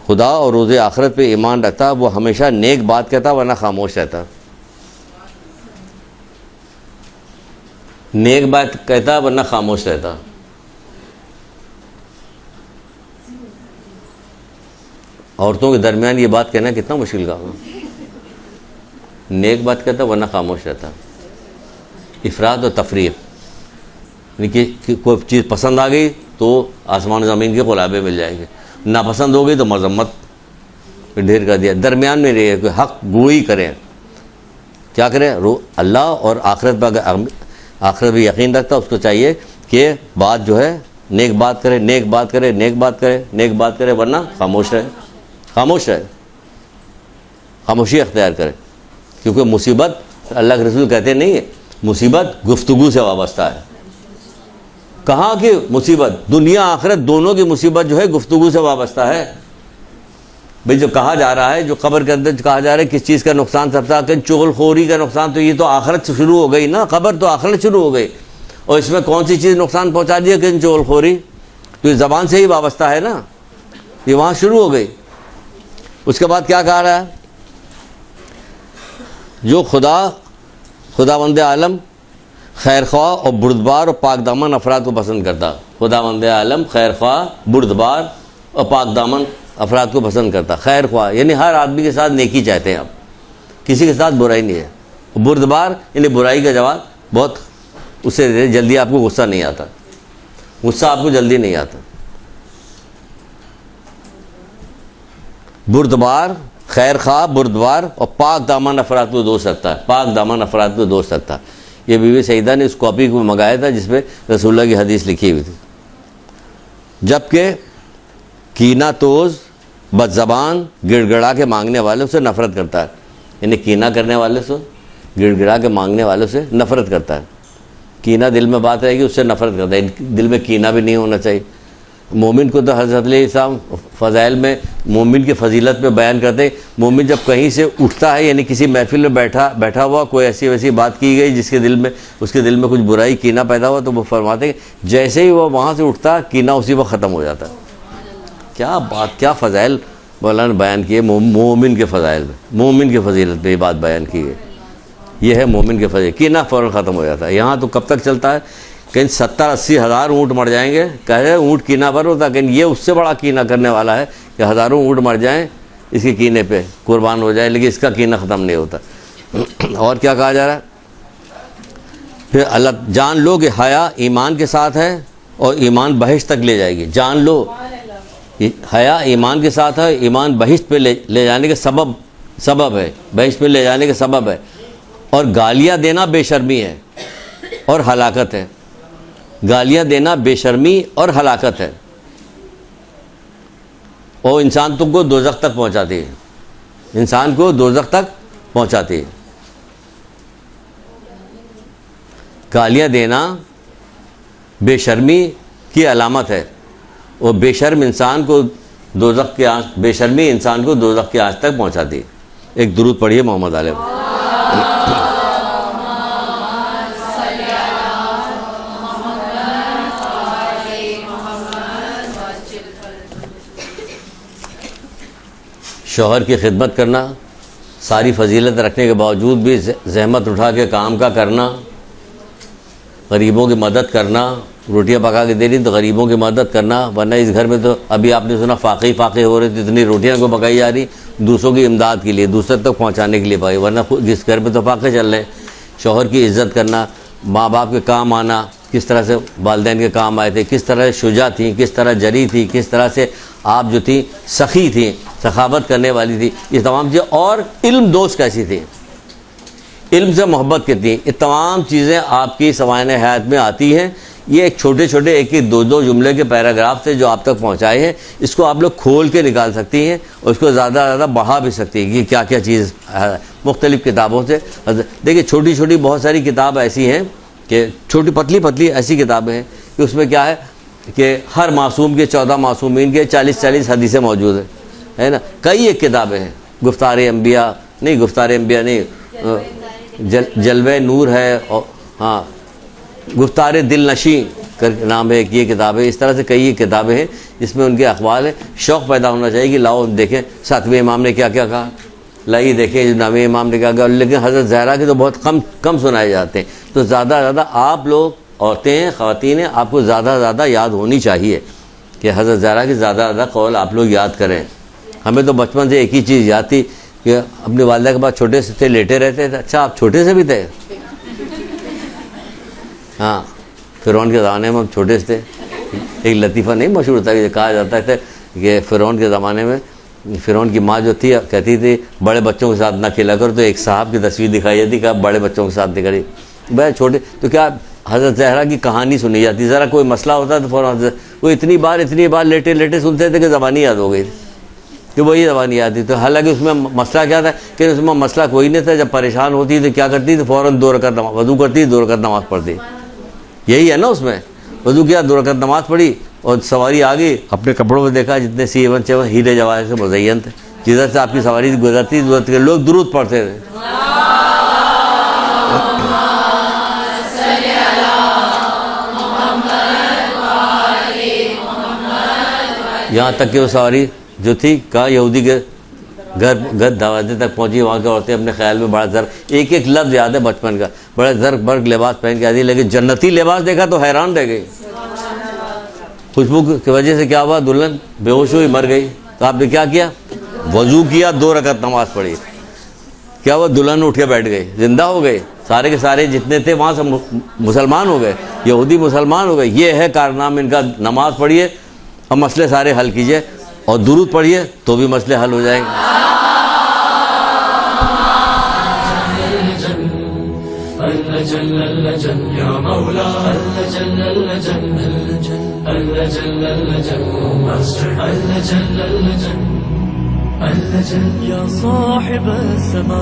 Speaker 1: خدا اور روز آخرت پہ ایمان رکھتا وہ ہمیشہ نیک بات کہتا ورنہ خاموش رہتا. نیک بات کہتا ورنہ خاموش رہتا. عورتوں کے درمیان یہ بات کہنا کتنا مشکل کام ہے. نیک بات کہتا ورنہ خاموش رہتا. افراد و تفریق، یعنی کہ کوئی چیز پسند آ گئی تو آسمان و زمین کے غلابے مل جائیں گے، ناپسند ہو گئی تو مذمت پہ ڈھیر کر دیا. درمیان میں رہے، کوئی حق گوئی کریں. کیا کریں؟ اللہ اور آخرت پر آخرت بھی یقین رکھتا اس کو چاہیے کہ بات جو ہے نیک بات کرے، نیک بات کرے، نیک بات کرے، نیک بات کرے، ورنہ خاموش رہے. خاموش رہے، خاموشی اختیار کرے. کیونکہ مصیبت اللہ کے رسول کہتے نہیں ہے مصیبت گفتگو سے وابستہ ہے. کہاں کی مصیبت؟ دنیا آخرت دونوں کی مصیبت جو ہے گفتگو سے وابستہ ہے. بھئی جو کہا جا رہا ہے، جو قبر کے اندر کہا جا رہا ہے کس چیز کا نقصان سب سے کہ چغل خوری کا نقصان، تو یہ تو آخرت سے شروع ہو گئی نا. قبر تو آخرت شروع ہو گئی، اور اس میں کون سی چیز نقصان پہنچا دی ہے کہ چغل خوری؟ تو یہ زبان سے ہی وابستہ ہے نا، یہ وہاں شروع ہو گئی. اس کے بعد کیا کہا رہا ہے؟ جو خداوند عالم خیر خواہ اور بردبار اور پاک دامن افراد کو پسند کرتا. خداوند عالم خیر خواہ، بردبار اور پاک دامن افراد کو پسند کرتا. خیر خواہ یعنی ہر آدمی کے ساتھ نیکی چاہتے ہیں آپ، کسی کے ساتھ برائی نہیں ہے. بردبار یعنی برائی کا جواب بہت اس سے جلدی آپ کو غصہ نہیں آتا، غصہ آپ کو جلدی نہیں آتا. بردبار، خیر خواہ، بردبار اور پاک دامن افراد کو دوست رکھتا ہے. پاک دامن افراد کو دوست رکھتا ہے. یہ بی بی سعیدہ نے اس کاپی کو منگایا تھا جس پہ رسول اللہ کی حدیث لکھی ہوئی تھی. جبکہ کینہ توز، بد زبان، گڑ گڑا کے مانگنے والوں سے نفرت کرتا ہے. یعنی کینہ کرنے والے سے، گڑ گڑا کے مانگنے والوں سے نفرت کرتا ہے. کینہ دل میں بات رہے گی اس سے نفرت کرتا ہے. دل میں کینہ بھی نہیں ہونا چاہیے. مومن کو تو حضرت علیہ السلام فضائل میں مومن کی فضیلت پہ بیان کرتے ہیں. مومن جب کہیں سے اٹھتا ہے، یعنی کسی محفل میں بیٹھا ہوا کوئی ایسی ویسی بات کی گئی جس کے دل میں اس کے دل میں کچھ برائی کینہ پیدا ہوا، تو وہ فرماتے ہیں کہ جیسے ہی وہ وہاں سے اٹھتا کینہ اسی وقت ختم ہو جاتا. کیا بات، کیا فضائل مولانا بیان کیے مومن کے فضائل میں، مومن کی فضیلت پہ یہ بات بیان کی گئی. یہ ہے مومن کے فضیلت. کینہ فوراً ختم ہو جاتا ہے. یہاں تو کب تک چلتا ہے؟ کہیں 70-80 ہزار اونٹ مر جائیں گے، کہہ رہے اونٹ کینہ پر ہوتا، لیکن یہ اس سے بڑا کینہ کرنے والا ہے کہ ہزاروں اونٹ مر جائیں اس کے کینے پہ، قربان ہو جائے، لیکن اس کا کینہ ختم نہیں ہوتا. اور کیا کہا جا رہا ہے؟ پھر اللہ جان لو کہ حیا ایمان کے ساتھ ہے اور ایمان بہشت تک لے جائے گی. جان لو حیا ایمان کے ساتھ ہے، ایمان بہشت پہ لے جانے کے سبب ہے، بہشت پہ لے جانے کے سبب ہے. اور گالیاں دینا بے شرمی ہے اور ہلاکت ہے. گالیاں دینا بے شرمی اور ہلاکت ہے، اور انسان تم کو دوزخ تک پہنچاتی ہے. انسان کو دوزخ تک پہنچاتی ہے. گالیاں دینا بے شرمی کی علامت ہے، اور بے شرم انسان کو دوزخ کی آنچ، بے شرمی انسان کو دوزخ کی آنچ تک پہنچاتی ہے. ایک درود پڑھیے محمد علیہ. شوہر کی خدمت کرنا، ساری فضیلت رکھنے کے باوجود بھی زحمت اٹھا کے کام کا کرنا، غریبوں کی مدد کرنا، روٹیاں پکا کے دے رہی تو غریبوں کی مدد کرنا. ورنہ اس گھر میں تو ابھی آپ نے سنا فاقے ہو رہے تھے، اتنی روٹیاں کو پکائی جا رہی دوسروں کی امداد کے لیے، دوسرے تک پہنچانے کے لیے پکائی. ورنہ جس گھر میں تو فاقے چل رہے. شوہر کی عزت کرنا، ماں باپ کے کام آنا، کس طرح سے والدین کے کام آئے تھے، کس طرح شجاع تھیں، کس طرح جری تھی، کس طرح سے آپ جو تھیں سخی تھیں، سخاوت کرنے والی تھی، یہ تمام چیزیں. اور علم دوست کیسی تھی، علم سے محبت کتنی، یہ تمام چیزیں آپ کی سوانح حیات میں آتی ہیں. یہ ایک چھوٹے ایک دو جملے کے پیراگراف تھے جو آپ تک پہنچائے ہیں. اس کو آپ لوگ کھول کے نکال سکتی ہیں اور اس کو زیادہ بڑھا بھی سکتی ہیں کہ کیا کیا چیز مختلف کتابوں سے. دیکھیے چھوٹی بہت ساری کتاب ایسی ہیں کہ چھوٹی پتلی ایسی کتابیں ہیں کہ اس میں کیا ہے کہ ہر معصوم کے 14 معصومین کے 40 حدیثیں موجود ہیں، ہے نا. کئی ایک کتابیں ہیں، گفتار انبیاء نہیں، جلوہ نور ہے، اور ہاں گفتار دل نشیں نام ہے ایک، یہ کتاب ہے. اس طرح سے کئی کتابیں ہیں جس میں ان کے اقوال ہے. شوق پیدا ہونا چاہیے کہ لاؤ دیکھیں 7ویں امام نے کیا کیا کہا، لائیے دیکھیں 9ویں امام نے کیا کہا. لیکن حضرت زہرا کے تو بہت کم سنائے جاتے ہیں. تو زیادہ سے زیادہ آپ لوگ، عورتیں ہیں، خواتین ہیں، آپ کو زیادہ سے زیادہ یاد ہونی چاہیے کہ حضرت زہرا کی زیادہ سے زیادہ قول آپ لوگ یاد کریں. ہمیں تو بچپن سے ایک ہی چیز یاد تھی کہ اپنی والدہ کے بعد چھوٹے سے تھے، لیٹے رہتے تھے. اچھا آپ چھوٹے سے بھی تھے؟ ہاں، فرعون کے زمانے میں ہم چھوٹے سے تھے. ایک لطیفہ نہیں مشہور تھا کہ کہا جاتا تھا کہ فرعون کے زمانے میں فرعون کی ماں جو تھی کہتی تھی بڑے بچوں کے ساتھ نہ کھیلا کرو، تو ایک صاحب کی تصویر دکھائی جاتی کہ آپ بڑے بچوں کے ساتھ نکلی. بھائی چھوٹے تو کیا حضرت زہرا کی کہانی سنی جاتی، ذرا کوئی مسئلہ ہوتا تو فوراً وہ اتنی بار لیٹے سنتے تھے کہ زبانی یاد ہو گئی تھی کہ وہی زبانی یاد تھی. تو حالانکہ اس میں مسئلہ کیا تھا کہ اس میں مسئلہ کوئی نہیں تھا. جب پریشان ہوتی تو کیا کرتی تو فوراً 2 رکعت نماز وضو کرتی، 2 رکعت نماز پڑھتی. یہی ہے نا، اس میں وضو کیا، 2 رکعت نماز پڑھی اور سواری آ گئی. اپنے کپڑوں میں دیکھا جتنے C1 7 ہیرے جواہر سے مزین تھے. جدھر سے آپ کی سواری گزرتی لوگ درود پڑھتے تھے. یہاں تک کہ وہ سواری جو تھی کہا یہودی کے گھر دروازے تک پہنچی. وہاں کی عورتیں اپنے خیال میں بڑا ایک لفظ یاد ہے بچپن کا، بڑا زرق برق لباس پہن کے آتی، لیکن جنتی لباس دیکھا تو حیران رہ گئی. خوشبو کی وجہ سے کیا ہوا، دلہن بے ہوش ہوئی، مر گئی. تو آپ نے کیا کیا، وضو کیا، 2 رکعت نماز پڑھی. کیا ہوا، دلہن اٹھ کے بیٹھ گئی، زندہ ہو گئے. سارے کے سارے جتنے تھے وہاں سے مسلمان ہو گئے، یہودی مسلمان ہو گئے. یہ ہے کارنامہ ان کا. نماز پڑھیے اور مسئلے سارے حل کیجئے، اور درود پڑھیے تو بھی مسئلے حل ہو جائیں گے.
Speaker 2: يا صاحب السماء